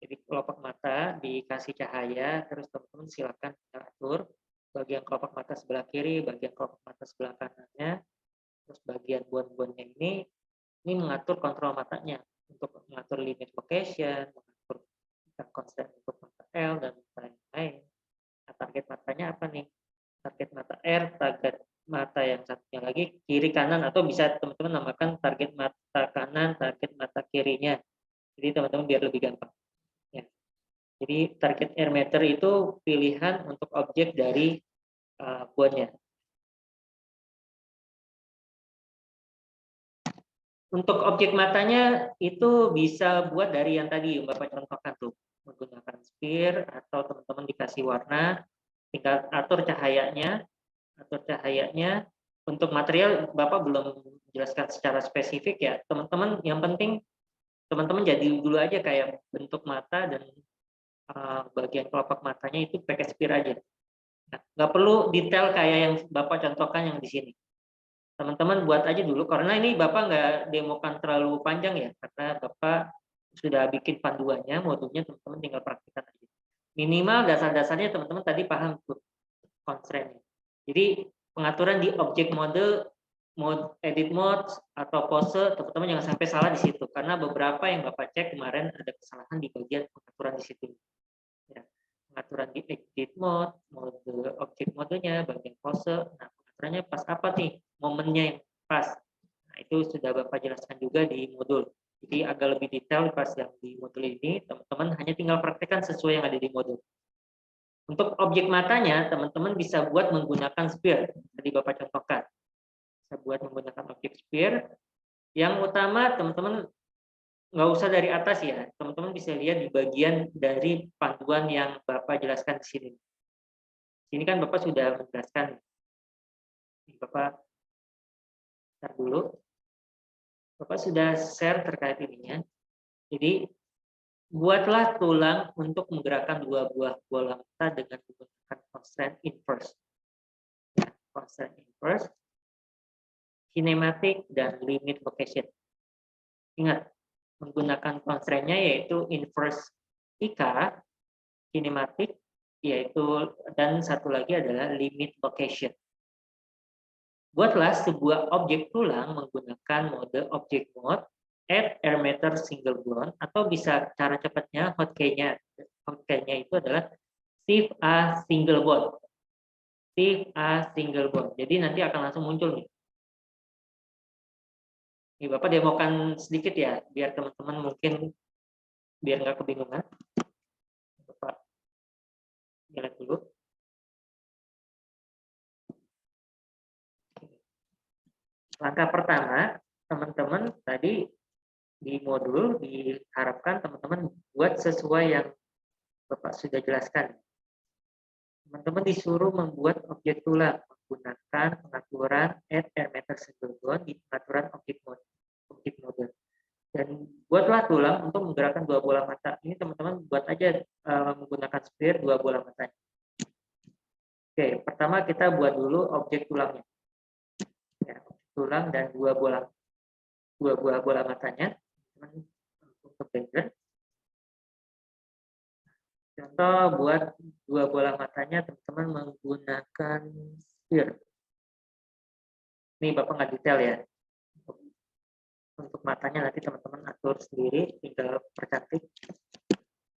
Jadi kelopak mata dikasih cahaya, terus teman-teman silakan atur bagian kelopak mata sebelah kiri, bagian kelopak mata sebelah kanannya, terus bagian buan-buannya ini mengatur kontrol matanya untuk mengatur limit location, mengatur konstan untuk mata L dan lain-lain. Nah, target matanya apa nih? Target mata R, target mata yang satunya lagi kiri kanan, atau bisa teman-teman namakan target mata kanan, target mata kirinya. Jadi teman-teman biar lebih gampang. Ya. Jadi target R meter itu pilihan untuk objek dari buatnya. Untuk objek matanya itu bisa buat dari yang tadi Bapak contohkan tuh, menggunakan sphere atau teman-teman dikasih warna, tinggal atur cahayanya. Untuk material Bapak belum menjelaskan secara spesifik ya, teman-teman. Yang penting teman-teman jadi dulu aja kayak bentuk mata dan bagian kelopak matanya itu pakai sphere aja. Nah, nggak perlu detail kayak yang Bapak contohkan yang di sini. Teman-teman buat aja dulu, karena ini Bapak nggak demokan terlalu panjang ya, karena Bapak sudah bikin panduannya, modulnya, teman-teman tinggal praktikkan aja. Minimal dasar-dasarnya teman-teman tadi paham tuh constraint. Jadi pengaturan di object mode, edit mode, atau pose, teman-teman jangan sampai salah di situ, karena beberapa yang Bapak cek kemarin ada kesalahan di bagian pengaturan di situ. Ya, pengaturan di edit mode, object modenya, bagian pose. Nah, pengaturannya pas apa nih? Momennya yang pas. Nah, itu sudah Bapak jelaskan juga di modul. Jadi agak lebih detail pas yang di modul ini, teman-teman hanya tinggal praktekkan sesuai yang ada di modul. Untuk objek matanya, teman-teman bisa buat menggunakan sphere. Tadi Bapak contohkan. Bisa buat menggunakan objek sphere. Yang utama, teman-teman nggak usah dari atas ya. Teman-teman bisa lihat di bagian dari panduan yang Bapak jelaskan di sini. Sini kan Bapak sudah menjelaskan. Bapak start dulu. Bapak sudah share terkait ininya. Jadi, buatlah tulang untuk menggerakkan dua buah bola mata dengan menggunakan constraint inverse. Ya, constraint inverse, kinematik, dan limit location. Ingat, menggunakan constraint-nya yaitu inverse IK, kinematik, yaitu, dan satu lagi adalah limit location. Buatlah sebuah objek tulang menggunakan mode object mode, add emitter single bond, atau bisa cara cepatnya hotkey-nya. Hotkey-nya itu adalah shift A single bond. Shift A single bond. Jadi nanti akan langsung muncul nih. Ini Bapak demokan sedikit ya, biar teman-teman mungkin biar nggak kebingungan. Bapak lihat dulu. Langkah pertama, teman-teman tadi di modul diharapkan teman-teman buat sesuai yang Bapak sudah jelaskan. Teman-teman disuruh membuat objek tulang menggunakan pengaturan add emitter single bond di pengaturan objek mode. Dan buatlah tulang untuk menggerakkan dua bola mata. Ini teman-teman buat aja menggunakan sphere dua bola mata. Oke, pertama kita buat dulu objek tulangnya. Ya, tulang dan dua buah bola matanya. Untuk background. Contoh buat dua bola matanya, teman-teman menggunakan sphere. Ini Bapak nggak detail ya. Untuk matanya nanti teman-teman atur sendiri, tinggal percantik.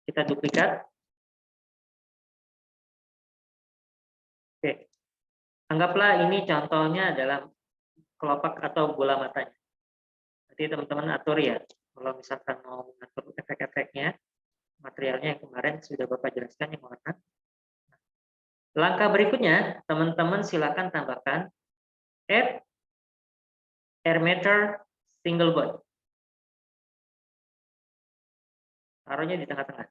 Kita duplikat. Oke. Anggaplah ini contohnya adalah kelopak atau bola matanya. Nanti teman-teman atur ya. Kalau misalkan mau atur efek-efeknya, materialnya yang kemarin sudah Bapak jelaskan yang warna. Langkah berikutnya, teman-teman silakan tambahkan add emitter single bond. Taruhnya di tengah-tengah.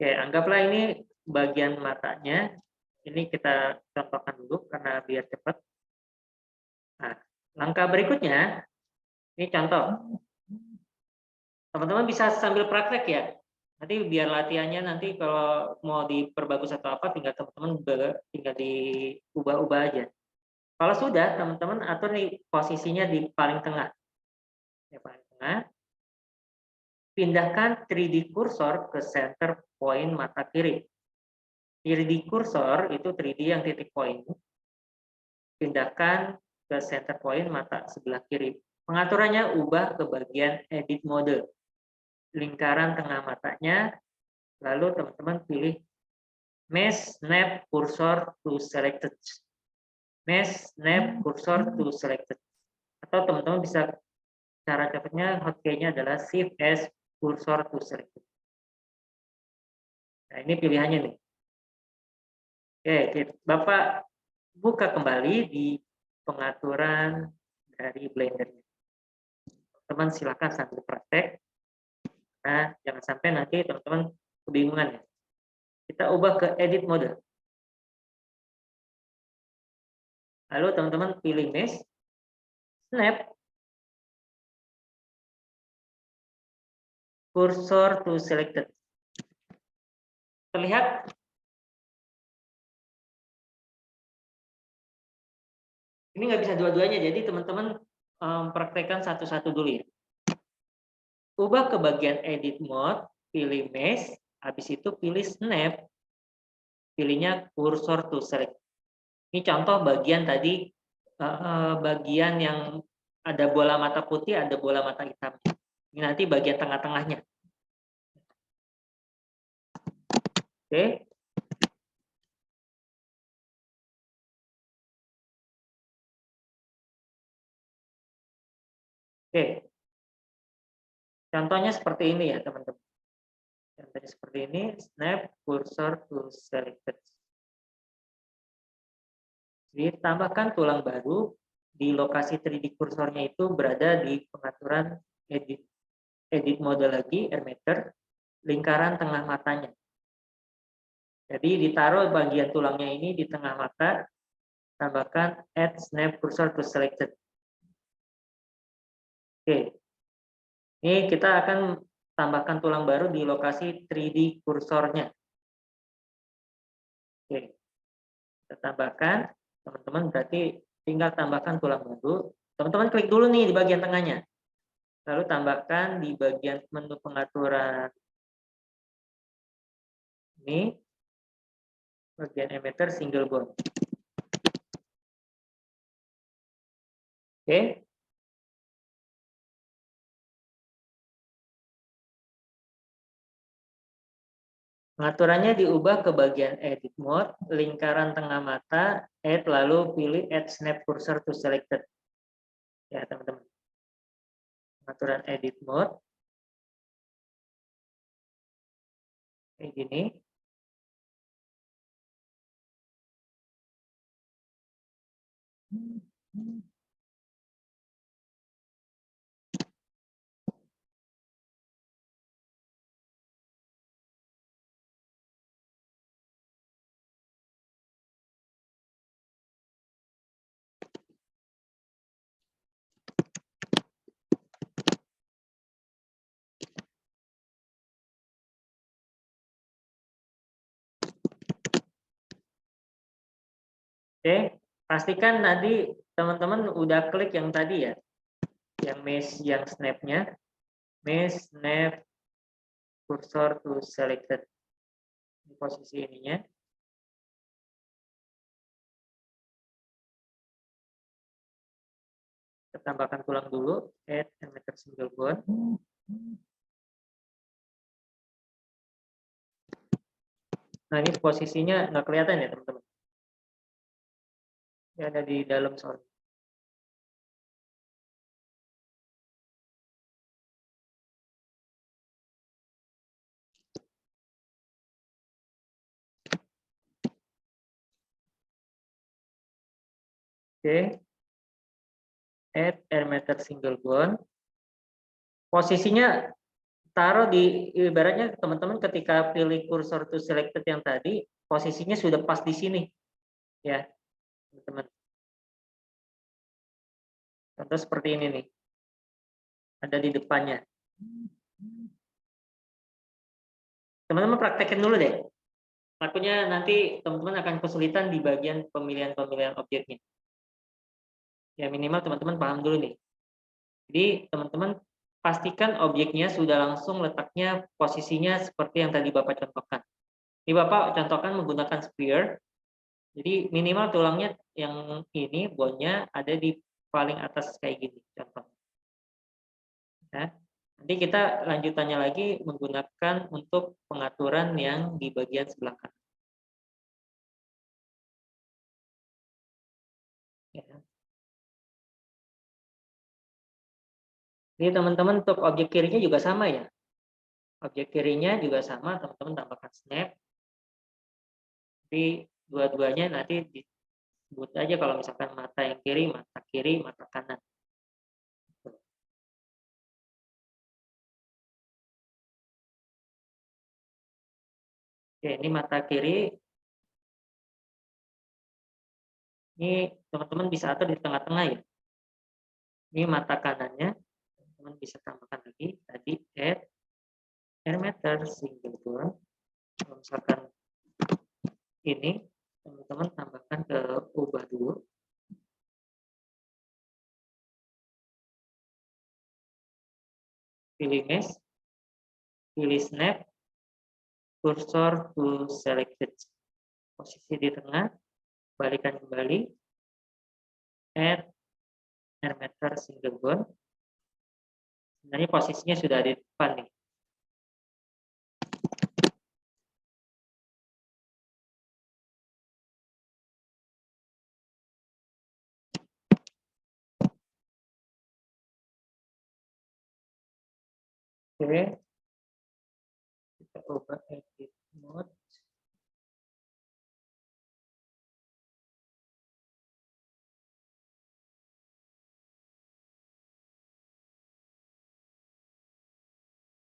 Oke, anggaplah ini bagian matanya. Ini kita contohkan dulu karena biar cepat. Nah, langkah berikutnya, ini contoh. Teman-teman bisa sambil praktek ya. Nanti biar latihannya nanti kalau mau diperbagus atau apa, tinggal teman-teman tinggal diubah-ubah aja. Kalau sudah, teman-teman atur nih posisinya di paling tengah. Ya, paling tengah. Pindahkan 3D cursor ke center point mata kiri. 3D cursor itu 3D yang titik point. Pindahkan ke center point mata sebelah kiri. Pengaturannya ubah ke bagian edit mode. Lingkaran tengah matanya, lalu teman-teman pilih Mesh Snap Cursor to Selected. Mesh Snap Cursor to Selected. Atau teman-teman bisa, cara cepatnya hotkey-nya adalah Shift S Cursor to Selected. Nah, ini pilihannya nih. Oke, Bapak buka kembali di pengaturan dari Blender. Teman silakan sambil praktek. Nah, jangan sampai nanti teman-teman kebingungan ya. Kita ubah ke edit mode. Lalu teman-teman pilih Mesh, Snap, Cursor to Selected. Terlihat? Ini nggak bisa dua-duanya, jadi teman-teman praktekkan satu-satu dulu ya. Ubah ke bagian edit mode, pilih Mesh, habis itu pilih Snap, pilihnya Cursor to Select. Ini contoh bagian tadi, bagian yang ada bola mata putih, ada bola mata hitam. Ini nanti bagian tengah-tengahnya. Oke. Oke. Contohnya seperti ini ya, teman-teman. Contohnya seperti ini, Snap Cursor to Selected. Ditambahkan tulang baru, di lokasi 3D kursornya itu berada di pengaturan edit mode lagi, emitter, lingkaran tengah matanya. Jadi ditaruh bagian tulangnya ini di tengah mata, tambahkan add snap cursor to selected. Oke, ini kita akan tambahkan tulang baru di lokasi 3D kursornya. Oke, kita tambahkan, teman-teman berarti tinggal tambahkan tulang baru. Teman-teman klik dulu nih di bagian tengahnya. Lalu tambahkan di bagian menu pengaturan ini, bagian emitter single bond. Oke. Pengaturannya diubah ke bagian edit mode, lingkaran tengah mata, add, lalu pilih add snap cursor to selected. Ya, teman-teman. Pengaturan edit mode. Kayak gini. Oke, pastikan tadi teman-teman udah klik yang tadi ya, yang mesh, yang snap-nya, mesh snap cursor to selected. Di posisi ininya. Kita tambahkan tulang dulu, add emitter single bond. Nah, ini posisinya nggak kelihatan ya, teman-teman. Ini ada di dalam soal. Oke. Add emitter single bond. Posisinya taruh di, ibaratnya teman-teman ketika pilih cursor to selected yang tadi, posisinya sudah pas di sini. Ya, teman-teman. Contoh seperti ini nih. Ada di depannya. Teman-teman praktekin dulu deh. Takutnya nanti teman-teman akan kesulitan di bagian pemilihan objeknya. Ya minimal teman-teman paham dulu nih. Jadi teman-teman pastikan objeknya sudah langsung letaknya posisinya seperti yang tadi Bapak contohkan. Ini Bapak contohkan menggunakan sphere. Jadi minimal tulangnya yang ini bone-nya ada di paling atas kayak gini contoh. Ya. Nanti kita lanjutannya lagi menggunakan untuk pengaturan yang di bagian sebelah kanan. Ya. Jadi teman-teman untuk objek kirinya juga sama ya. Objek kirinya juga sama, teman-teman tambahkan snap. Tapi dua-duanya nanti disebut aja kalau misalkan mata yang kiri, mata kanan. Oke, ini mata kiri. Ini teman-teman bisa atur di tengah-tengah ya. Ini mata kanannya. Teman-teman bisa tambahkan lagi tadi add meter single bone. Kalau misalkan ini teman-teman tambahkan ke ubah dulu. Pilih mesh, pilih snap, cursor to selected. Posisi di tengah, balikan kembali, add meter single bone. Sebenarnya posisinya sudah di depan nih. Oke, kita ubah edit mode.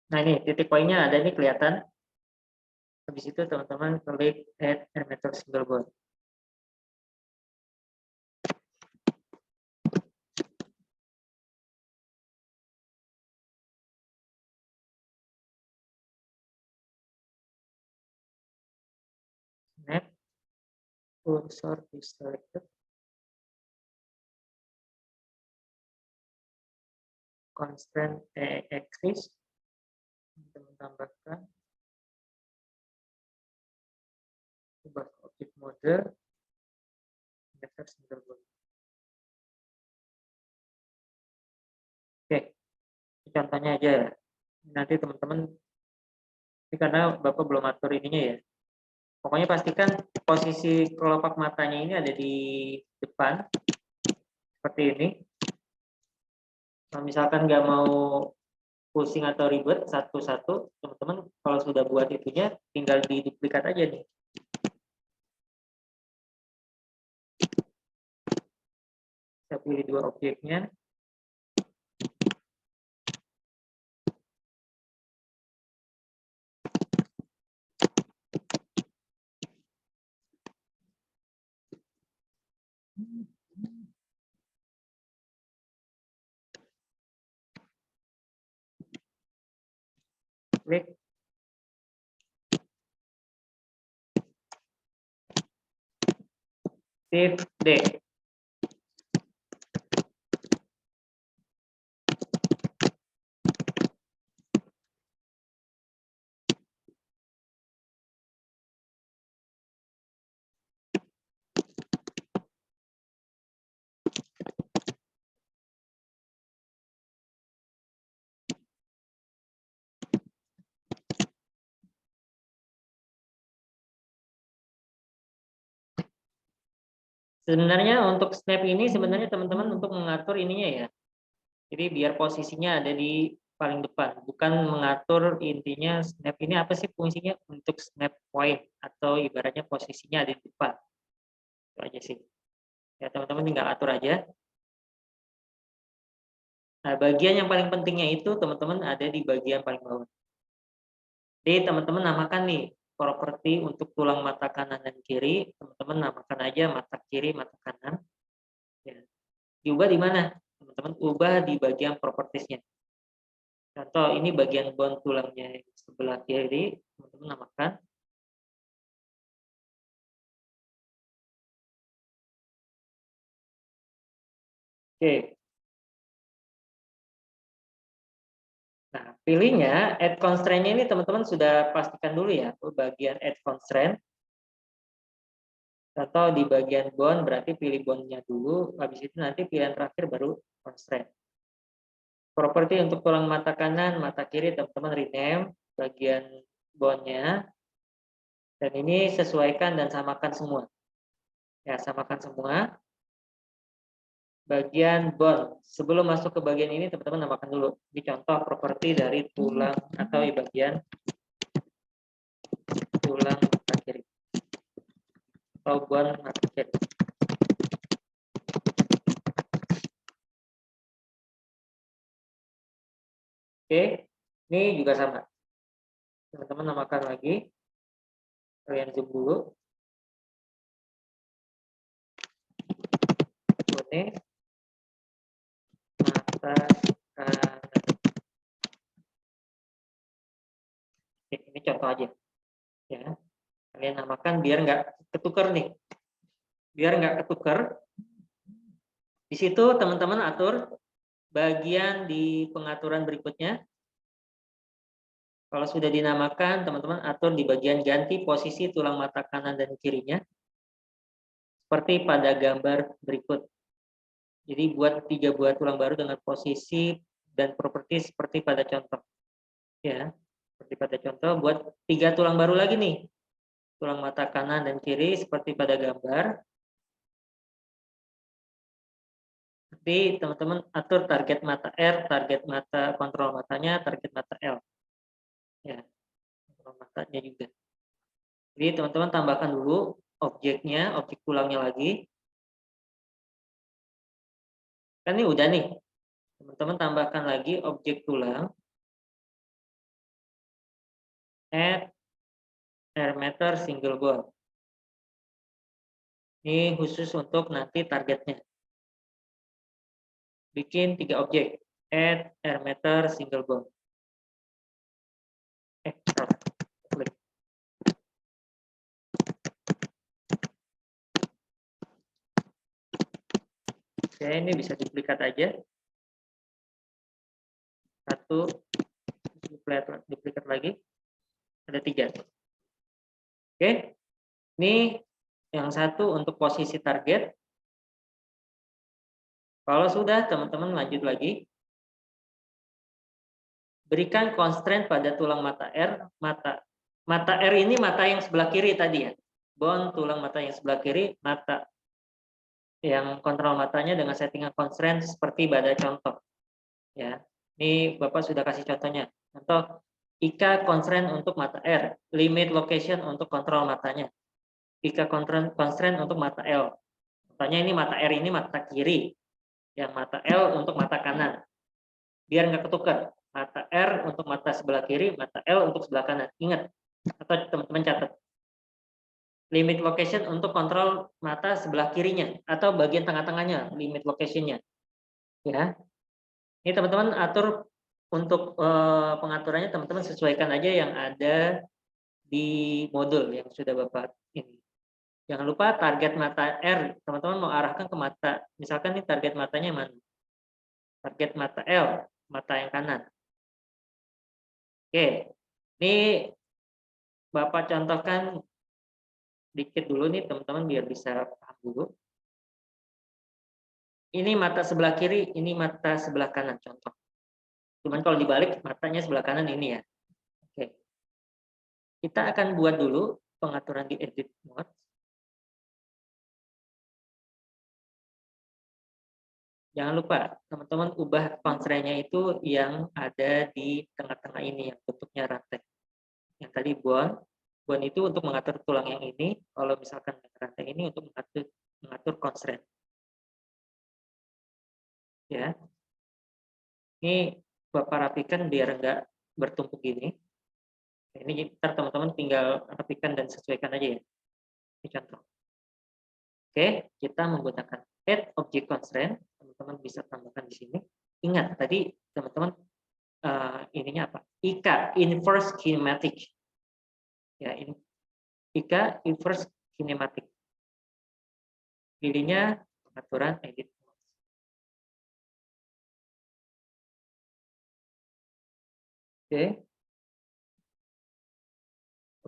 Nah ini titik poinnya ada nih kelihatan. Habis itu teman-teman klik add meter single bone. Snap, cursor to selected, constraint axis, tambahkan, ubah objek mode, meter single bone. Oke, contohnya aja ya. Nanti teman-teman, ini karena Bapak belum atur ininya ya. Pokoknya pastikan posisi kelopak matanya ini ada di depan, seperti ini. Kalau misalkan nggak mau pusing atau ribet satu-satu, teman-teman kalau sudah buat itunya, tinggal diduplikat aja nih. Saya pilih dua objeknya. Klik. Shift D. Sebenarnya untuk snap ini sebenarnya teman-teman untuk mengatur ininya ya. Jadi biar posisinya ada di paling depan, bukan mengatur intinya snap ini apa sih fungsinya untuk snap point atau ibaratnya posisinya ada di depan. Itu aja sih. Ya teman-teman tinggal atur aja. Nah, bagian yang paling pentingnya itu teman-teman ada di bagian paling bawah. Jadi teman-teman namakan nih properti untuk tulang mata kanan dan kiri, teman-teman namakan aja mata kiri, mata kanan. Ya. Diubah di mana? Teman-teman ubah di bagian propertiesnya. Contoh ini bagian bone tulangnya sebelah kiri, teman-teman teman-teman namakan. Oke. Nah, pilihnya add constraint-nya ini teman-teman sudah pastikan dulu ya, bagian add constraint. Atau di bagian bond berarti pilih bondnya dulu, habis itu nanti pilihan terakhir baru constraint. Properti untuk tulang mata kanan, mata kiri teman-teman rename bagian bondnya. Dan ini sesuaikan dan samakan semua. Ya, samakan semua. Bagian bond. Sebelum masuk ke bagian ini, teman-teman namakan dulu. Ini contoh properti dari tulang atau bagian tulang mata kiri. Atau bond mata kiri. Oke, ini juga sama. Teman-teman namakan lagi. Kalian zoom dulu. Bone mata kanan. Ini contoh aja. Ya, kalian namakan biar nggak ketukar nih. Biar nggak ketukar. Di situ teman-teman atur bagian di pengaturan berikutnya. Kalau sudah dinamakan, teman-teman atur di bagian ganti posisi tulang mata kanan dan kirinya. Seperti pada gambar berikut. Jadi buat 3 buah tulang baru dengan posisi dan properti seperti pada contoh. Ya, seperti pada contoh, buat 3 tulang baru lagi nih. Tulang mata kanan dan kiri seperti pada gambar. Tapi teman-teman atur target mata R, target mata kontrol matanya, target mata L. Ya, kontrol matanya juga. Jadi teman-teman tambahkan dulu objeknya, objek tulangnya lagi. Kan ini udah nih. Teman-teman tambahkan lagi objek tulang. Add R meter single bond. Ini khusus untuk nanti targetnya. Bikin 3 objek. Add R meter single bond. Klik. Oke, ini bisa duplikat aja. 1, duplikat lagi. Ada 3. Oke, ini yang satu untuk posisi target. Kalau sudah, teman-teman lanjut lagi. Berikan constraint pada tulang mata R, mata R ini mata yang sebelah kiri tadi ya. Bond tulang mata yang sebelah kiri, mata yang kontrol matanya dengan settingan constraint seperti pada contoh. Ya, ini Bapak sudah kasih contohnya. Contoh IK constraint untuk mata R, limit location untuk kontrol matanya. IK constraint untuk mata L. Contohnya ini mata R ini mata kiri, yang mata L untuk mata kanan. Biar nggak ketukar. Mata R untuk mata sebelah kiri, mata L untuk sebelah kanan. Ingat, atau teman-teman catat. Limit location untuk kontrol mata sebelah kirinya atau bagian tengah-tengahnya, limit locationnya. Ya, ini teman-teman atur untuk pengaturannya, teman-teman sesuaikan aja yang ada di modul yang sudah Bapak ini. Jangan lupa target mata R, teman-teman mau arahkan ke mata, misalkan ini target matanya mana? Target mata L, mata yang kanan. Oke, ini Bapak contohkan dikit dulu nih teman-teman biar bisa paham dulu. Ini mata sebelah kiri, ini mata sebelah kanan contoh. Cuman kalau dibalik matanya sebelah kanan ini ya. Oke. Kita akan buat dulu pengaturan di edit mode. Jangan lupa teman-teman ubah constraint-nya itu yang ada di tengah-tengah ini yang bentuknya rantai. Yang tadi bond itu untuk mengatur tulang yang ini, kalau misalkan rantai ini untuk mengatur constraint. Ya. Ini Bapak rapikan biar enggak bertumpuk gini. Ini ntar teman-teman tinggal rapikan dan sesuaikan aja ya. Ini contoh. Oke, kita menggunakan add object constraint. Teman-teman bisa tambahkan di sini. Ingat tadi teman-teman ininya apa? IK, inverse kinematic. Ya, IKA inverse kinematik. Pilihnya pengaturan edit. Oke.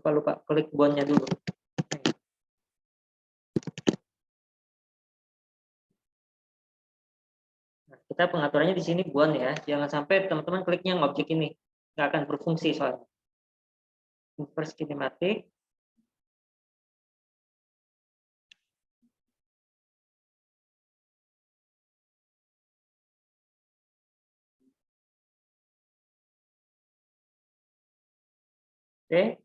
Lupa klik bondnya dulu. Nah, kita pengaturannya di sini bond ya. Jangan sampai teman-teman kliknya objek ini, nggak akan berfungsi soalnya. Inverse kinematik. Oke.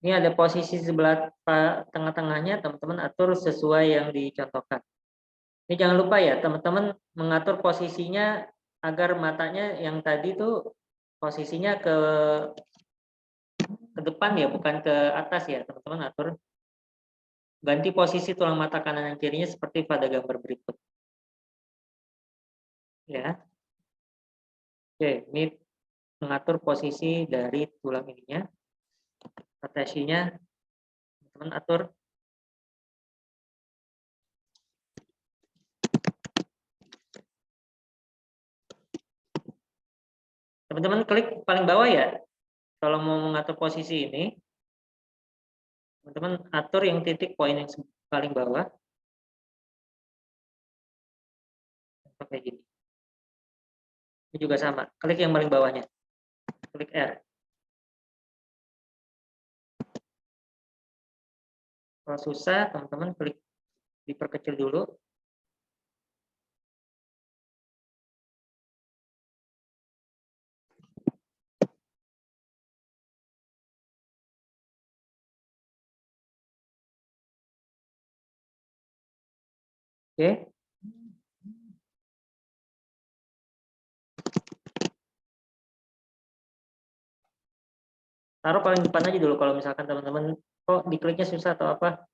Ini ada posisi sebelah tengah-tengahnya, teman-teman atur sesuai yang dicontohkan. Ini jangan lupa ya, teman-teman mengatur posisinya agar matanya yang tadi tuh posisinya ke depan ya, bukan ke atas ya, teman-teman atur. Ganti posisi tulang mata kanan dan kirinya seperti pada gambar berikut. Ya. Oke, ini mengatur posisi dari tulang ininya. Rotasinya teman-teman atur. Teman-teman klik paling bawah ya. Kalau mau mengatur posisi ini, teman-teman atur yang titik poin yang paling bawah. Kayak gini. Ini juga sama. Klik yang paling bawahnya. Klik R. Kalau susah, teman-teman klik diperkecil dulu. Oke. Taruh paling depan aja dulu kalau misalkan teman-teman kok dikliknya susah atau apa.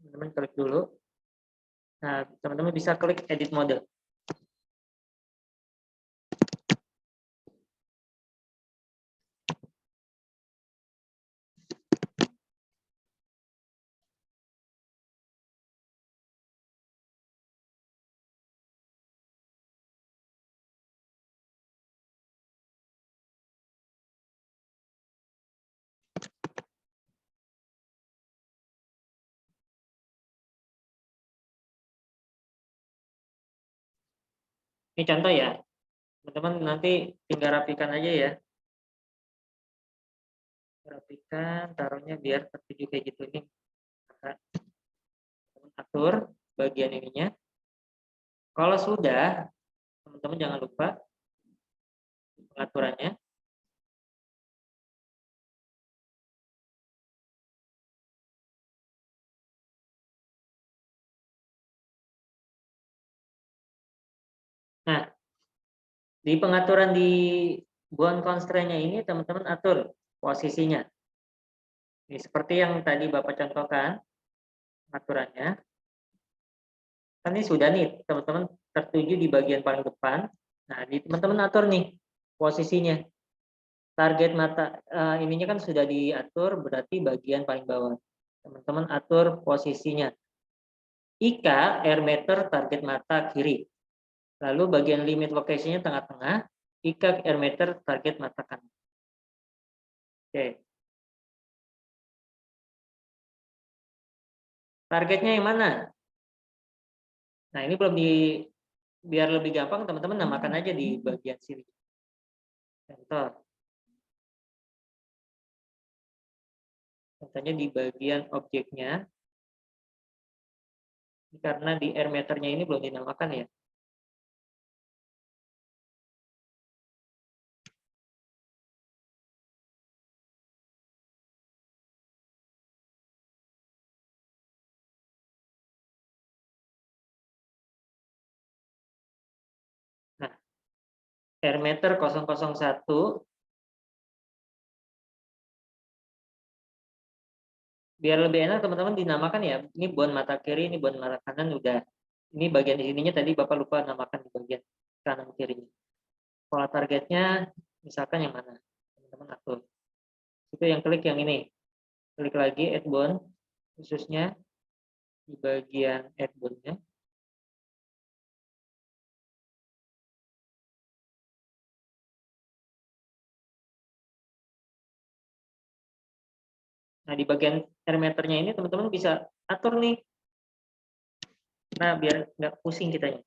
Teman-teman klik dulu. Nah, teman-teman bisa klik edit mode. Ini contoh ya. Teman-teman nanti tinggal rapikan aja ya. Rapikan, taruhnya biar tertuju kayak gitu nih. Atur bagian ininya. Kalau sudah, teman-teman jangan lupa pengaturannya. Nah, di pengaturan di bond constraint-nya ini teman-teman atur posisinya. Ini seperti yang tadi Bapak contohkan aturannya. Kan ini sudah nih teman-teman tertuju di bagian paling depan. Nah, di teman-teman atur nih posisinya. Target mata ininya kan sudah diatur, berarti bagian paling bawah. Teman-teman atur posisinya. IK air meter target mata kiri. Lalu bagian limit location-nya tengah-tengah, IK air meter target mata kanan. Oke. Targetnya yang mana? Nah, ini belum biar lebih gampang teman-teman namakan aja di bagian sini. Contoh. Contohnya di bagian objeknya. Karena di air meternya ini belum dinamakan ya. Nah, air meter 001 biar lebih enak teman-teman dinamakan ya. Ini bond mata kiri, ini bond mata kanan udah. Ini bagian di sininya tadi Bapak lupa namakan di bagian kanan kirinya. Pola targetnya misalkan yang mana? Teman-teman atur. Itu yang klik yang ini. Klik lagi add bond, khususnya di bagian add bond-nya. Nah, di bagian parameternya ini teman-teman bisa atur nih. Nah, biar nggak pusing kitanya.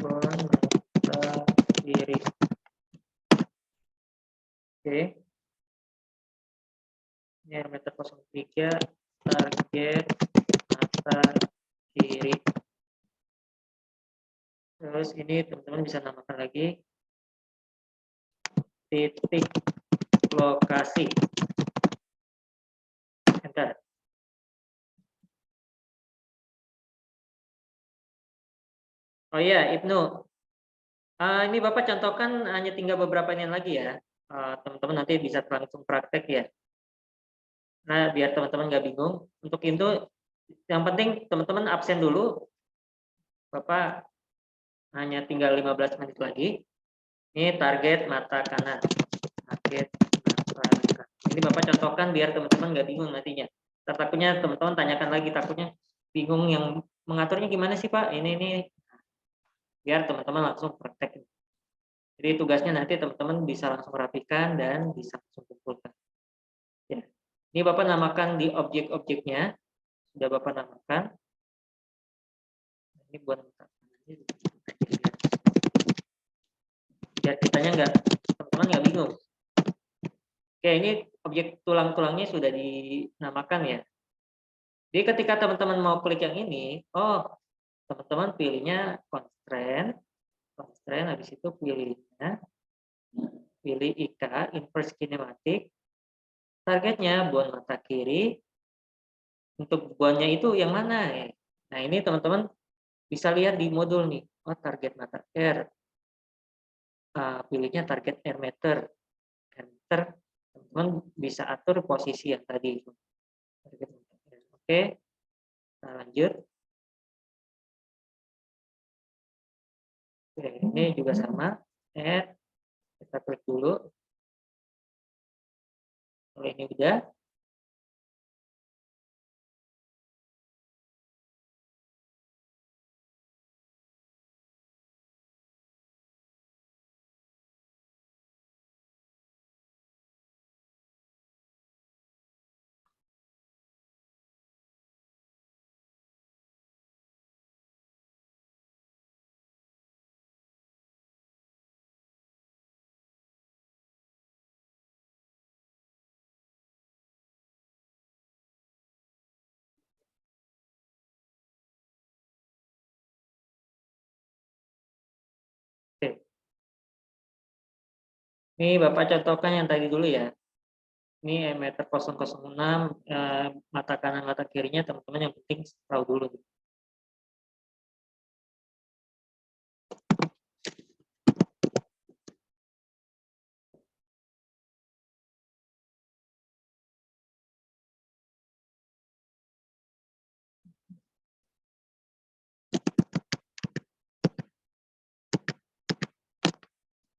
Mata kiri. Oke. Ini parameter 03, target mata kiri. Terus ini teman-teman bisa namakan lagi titik lokasi. Enter. Oh iya, Ibnu. Ini Bapak contohkan hanya tinggal beberapa ini lagi ya. Teman-teman nanti bisa langsung praktek ya. Nah, biar teman-teman nggak bingung. Untuk itu, yang penting teman-teman absen dulu. Bapak hanya tinggal 15 menit lagi. Ini target mata kanan. Target mata kanan. Ini Bapak contohkan biar teman-teman nggak bingung nantinya. Takutnya teman-teman tanyakan lagi, takutnya bingung yang mengaturnya gimana sih Pak? Ini. Biar teman-teman langsung praktek. Jadi tugasnya nanti teman-teman bisa langsung rapikan dan bisa langsung kumpulkan. Ya. Ini Bapak namakan di objek-objeknya. Sudah Bapak namakan. Ini buat biar kitanya teman-teman nggak bingung. Oke, ini objek tulang-tulangnya sudah dinamakan ya. Jadi ketika teman-teman mau klik yang ini, teman-teman pilihnya constraint, habis itu pilih IK, inverse kinematic, targetnya bond mata kiri. Untuk bondnya itu yang mana ya? Nah ini teman-teman bisa lihat di modul nih, target mata R, pilihnya target R meter, teman-teman bisa atur posisi yang tadi. Oke, kita lanjut. Oke, ini juga sama, kita klik dulu. Kalau ini udah, oke. Ini Bapak contohkan yang tadi dulu ya. Ini meter 006, mata kanan mata kirinya teman-teman yang penting tahu dulu.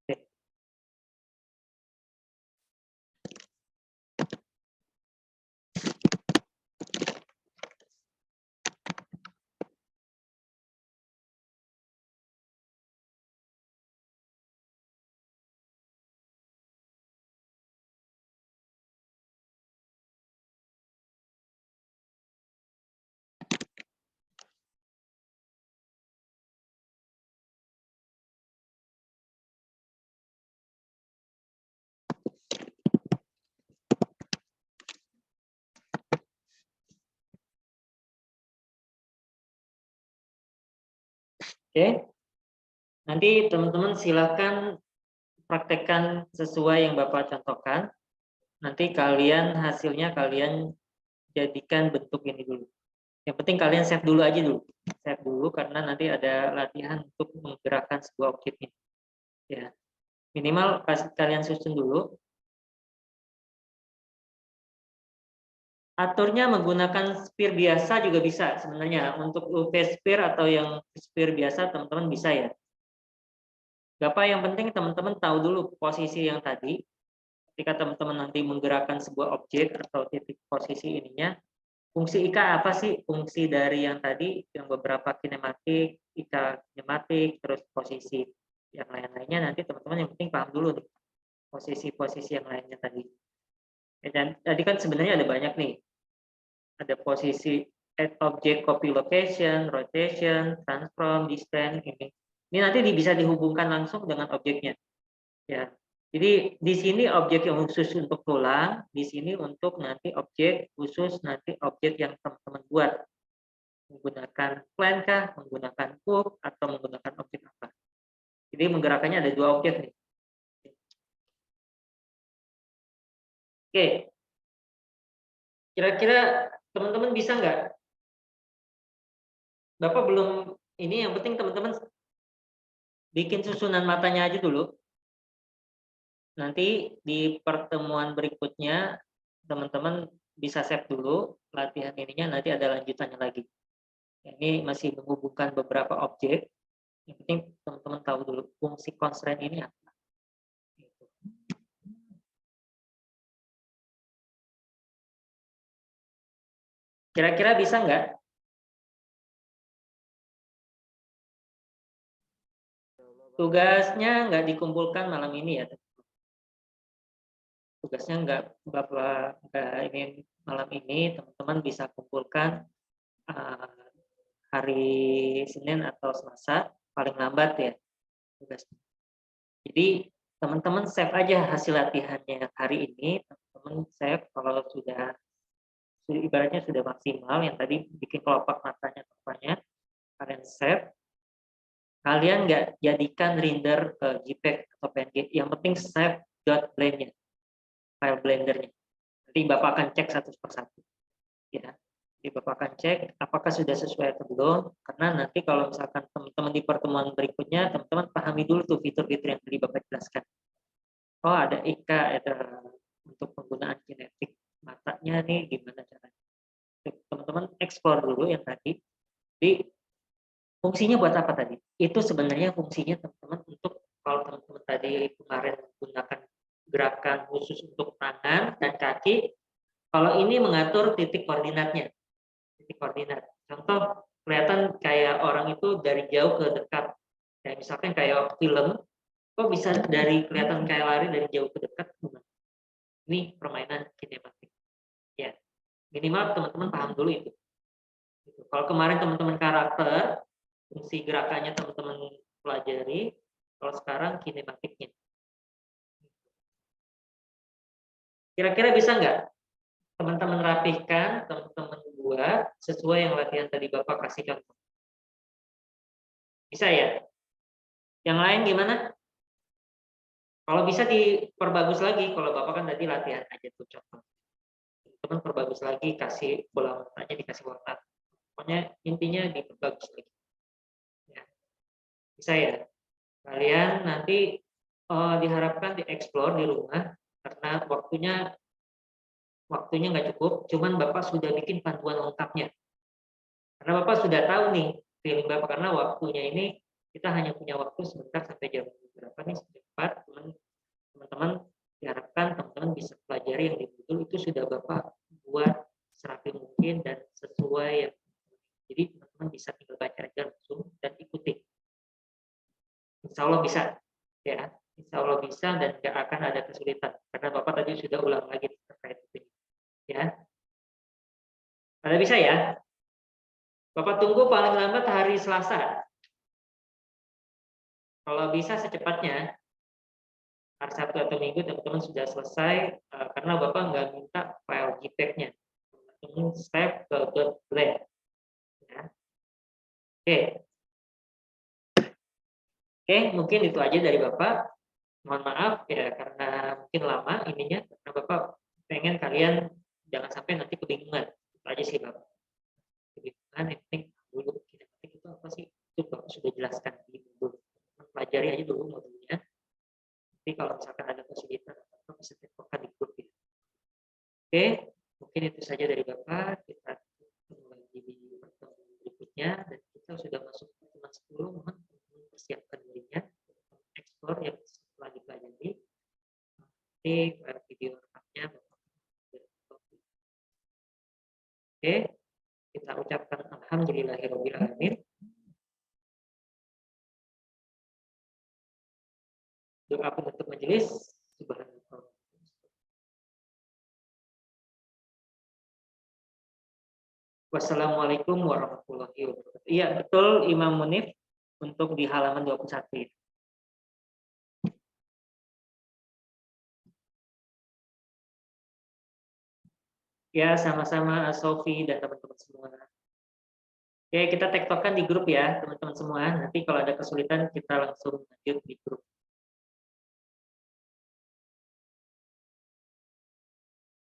Oke. Oke, nanti teman-teman silakan praktekkan sesuai yang Bapak contohkan. Nanti hasilnya kalian jadikan bentuk ini dulu. Yang penting kalian save dulu aja dulu. Save dulu karena nanti ada latihan untuk menggerakkan sebuah objek ini. Ya. Minimal kalian susun dulu. Aturnya menggunakan sphere biasa juga bisa sebenarnya. Untuk UV sphere atau yang sphere biasa teman-teman bisa ya. Gak apa, yang penting teman-teman tahu dulu posisi yang tadi. Ketika teman-teman nanti menggerakkan sebuah objek atau titik posisi ininya, fungsi IK apa sih? Fungsi dari yang tadi, yang beberapa kinematik, IK kinematik, terus posisi yang lain-lainnya, nanti teman-teman yang penting paham dulu nih, posisi-posisi yang lainnya tadi. Dan tadi kan sebenarnya ada banyak nih. Ada posisi object copy location, rotation, transform, distance, ini. Ini nanti bisa dihubungkan langsung dengan objeknya. Ya. Jadi di sini objek yang khusus untuk tulang, di sini untuk nanti objek khusus nanti objek yang teman-teman buat. Menggunakan plan kah, menggunakan curve, atau menggunakan objek apa. Jadi menggerakkannya ada dua objek nih. Oke. Kira-kira teman-teman bisa nggak? Bapak belum, ini yang penting teman-teman bikin susunan matanya aja dulu. Nanti di pertemuan berikutnya teman-teman bisa save dulu latihan ininya, nanti ada lanjutannya lagi. Ini masih menghubungkan beberapa objek. Yang penting teman-teman tahu dulu fungsi constraint ini apa. Kira-kira bisa nggak? Tugasnya nggak dikumpulkan malam ini ya. Tugasnya nggak ini malam ini, teman-teman bisa kumpulkan hari Senin atau Selasa paling lambat ya tugasnya. Jadi teman-teman save aja hasil latihannya hari ini, teman-teman save kalau sudah ibaratnya sudah maksimal yang tadi bikin kelopak matanya tempatnya, kalian save. Kalian nggak jadikan render ke JPEG atau PNG, yang penting save .blend-nya, file blendernya. Nanti Bapak akan cek satu persatu. Ya. Jadi Bapak akan cek apakah sudah sesuai atau belum, karena nanti kalau misalkan teman-teman di pertemuan berikutnya, teman-teman pahami dulu tuh fitur-fitur yang tadi Bapak jelaskan. Oh, ada IK, ada untuk penggunaan kinetik matanya nih, gimana caranya. Teman-teman explore dulu yang tadi. Jadi fungsinya buat apa tadi? Itu sebenarnya fungsinya teman-teman untuk, kalau teman-teman tadi kemarin menggunakan gerakan khusus untuk tangan dan kaki, kalau ini mengatur titik koordinatnya. Titik koordinat. Contoh, kelihatan kayak orang itu dari jauh ke dekat. Kayak misalkan kayak film, kok bisa dari kelihatan kayak lari dari jauh ke dekat? Ini permainan kinematik. Ya, minimal teman-teman paham dulu itu. Kalau kemarin teman-teman karakter, fungsi gerakannya teman-teman pelajari, kalau sekarang kinematiknya. Kira-kira bisa nggak teman-teman rapihkan, teman-teman buat sesuai yang latihan tadi Bapak kasih contoh? Bisa ya? Yang lain gimana? Kalau bisa diperbagus lagi, kalau Bapak kan tadi latihan aja tuh contoh. Teman perbagus lagi, kasih bola matanya dikasih warna. Pokoknya intinya diperbagus lagi. Ya. Bisa ya? Kalian nanti diharapkan dieksplor di rumah, karena waktunya nggak cukup, cuman Bapak sudah bikin panduan lengkapnya. Karena Bapak sudah tahu nih, feeling Bapak, karena waktunya ini kita hanya punya waktu sebentar sampai jam berapa nih, cepat. Teman-teman diharapkan teman-teman bisa pelajari yang betul itu sudah Bapak buat serapi mungkin dan sesuai yang. Jadi teman-teman bisa tinggal baca aja langsung dan ikuti. Insya Allah bisa, ya. Insya Allah bisa dan nggak akan ada kesulitan karena Bapak tadi sudah ulang lagi terkait itu, ya. Pada bisa ya? Bapak tunggu paling lambat hari Selasa. Kalau bisa secepatnya, hari Sabtu atau Minggu teman-teman sudah selesai, karena Bapak nggak minta file JPEG-nya. Teman-teman save ke .blend. Ya. Oke. Oke, mungkin itu aja dari Bapak. Mohon maaf ya karena mungkin lama ininya, karena Bapak pengen kalian jangan sampai nanti kebingungan. Itu aja sih Bapak. Kebingungan, yang penting dulu kinematik itu apa sih? Itu Bapak sudah jelaskan di modul. Pelajari aja dulu modulnya. Tapi kalau misalkan ada kesulitan, Bapak bisa telepon di grup ya. Oke, Mungkin itu saja dari Bapak. Kita ketemu lagi di pertemuan berikutnya, dan kita sudah masuk pertemuan 10. Mohon teman-teman persiapkan dirinya eksplor yang setelah dipelajari. Nanti video rekamnya Bapak. Oke, kita ucapkan alhamdulillahirabbil alamin. Doa penutup majelis. Subhanallah. Wassalamualaikum warahmatullahi wabarakatuh. Iya, betul Imam Munif, untuk di halaman 21. Ya, sama-sama Sofi dan teman-teman semua. Oke, kita tektokan di grup ya, teman-teman semua. Nanti kalau ada kesulitan kita langsung lanjut di grup.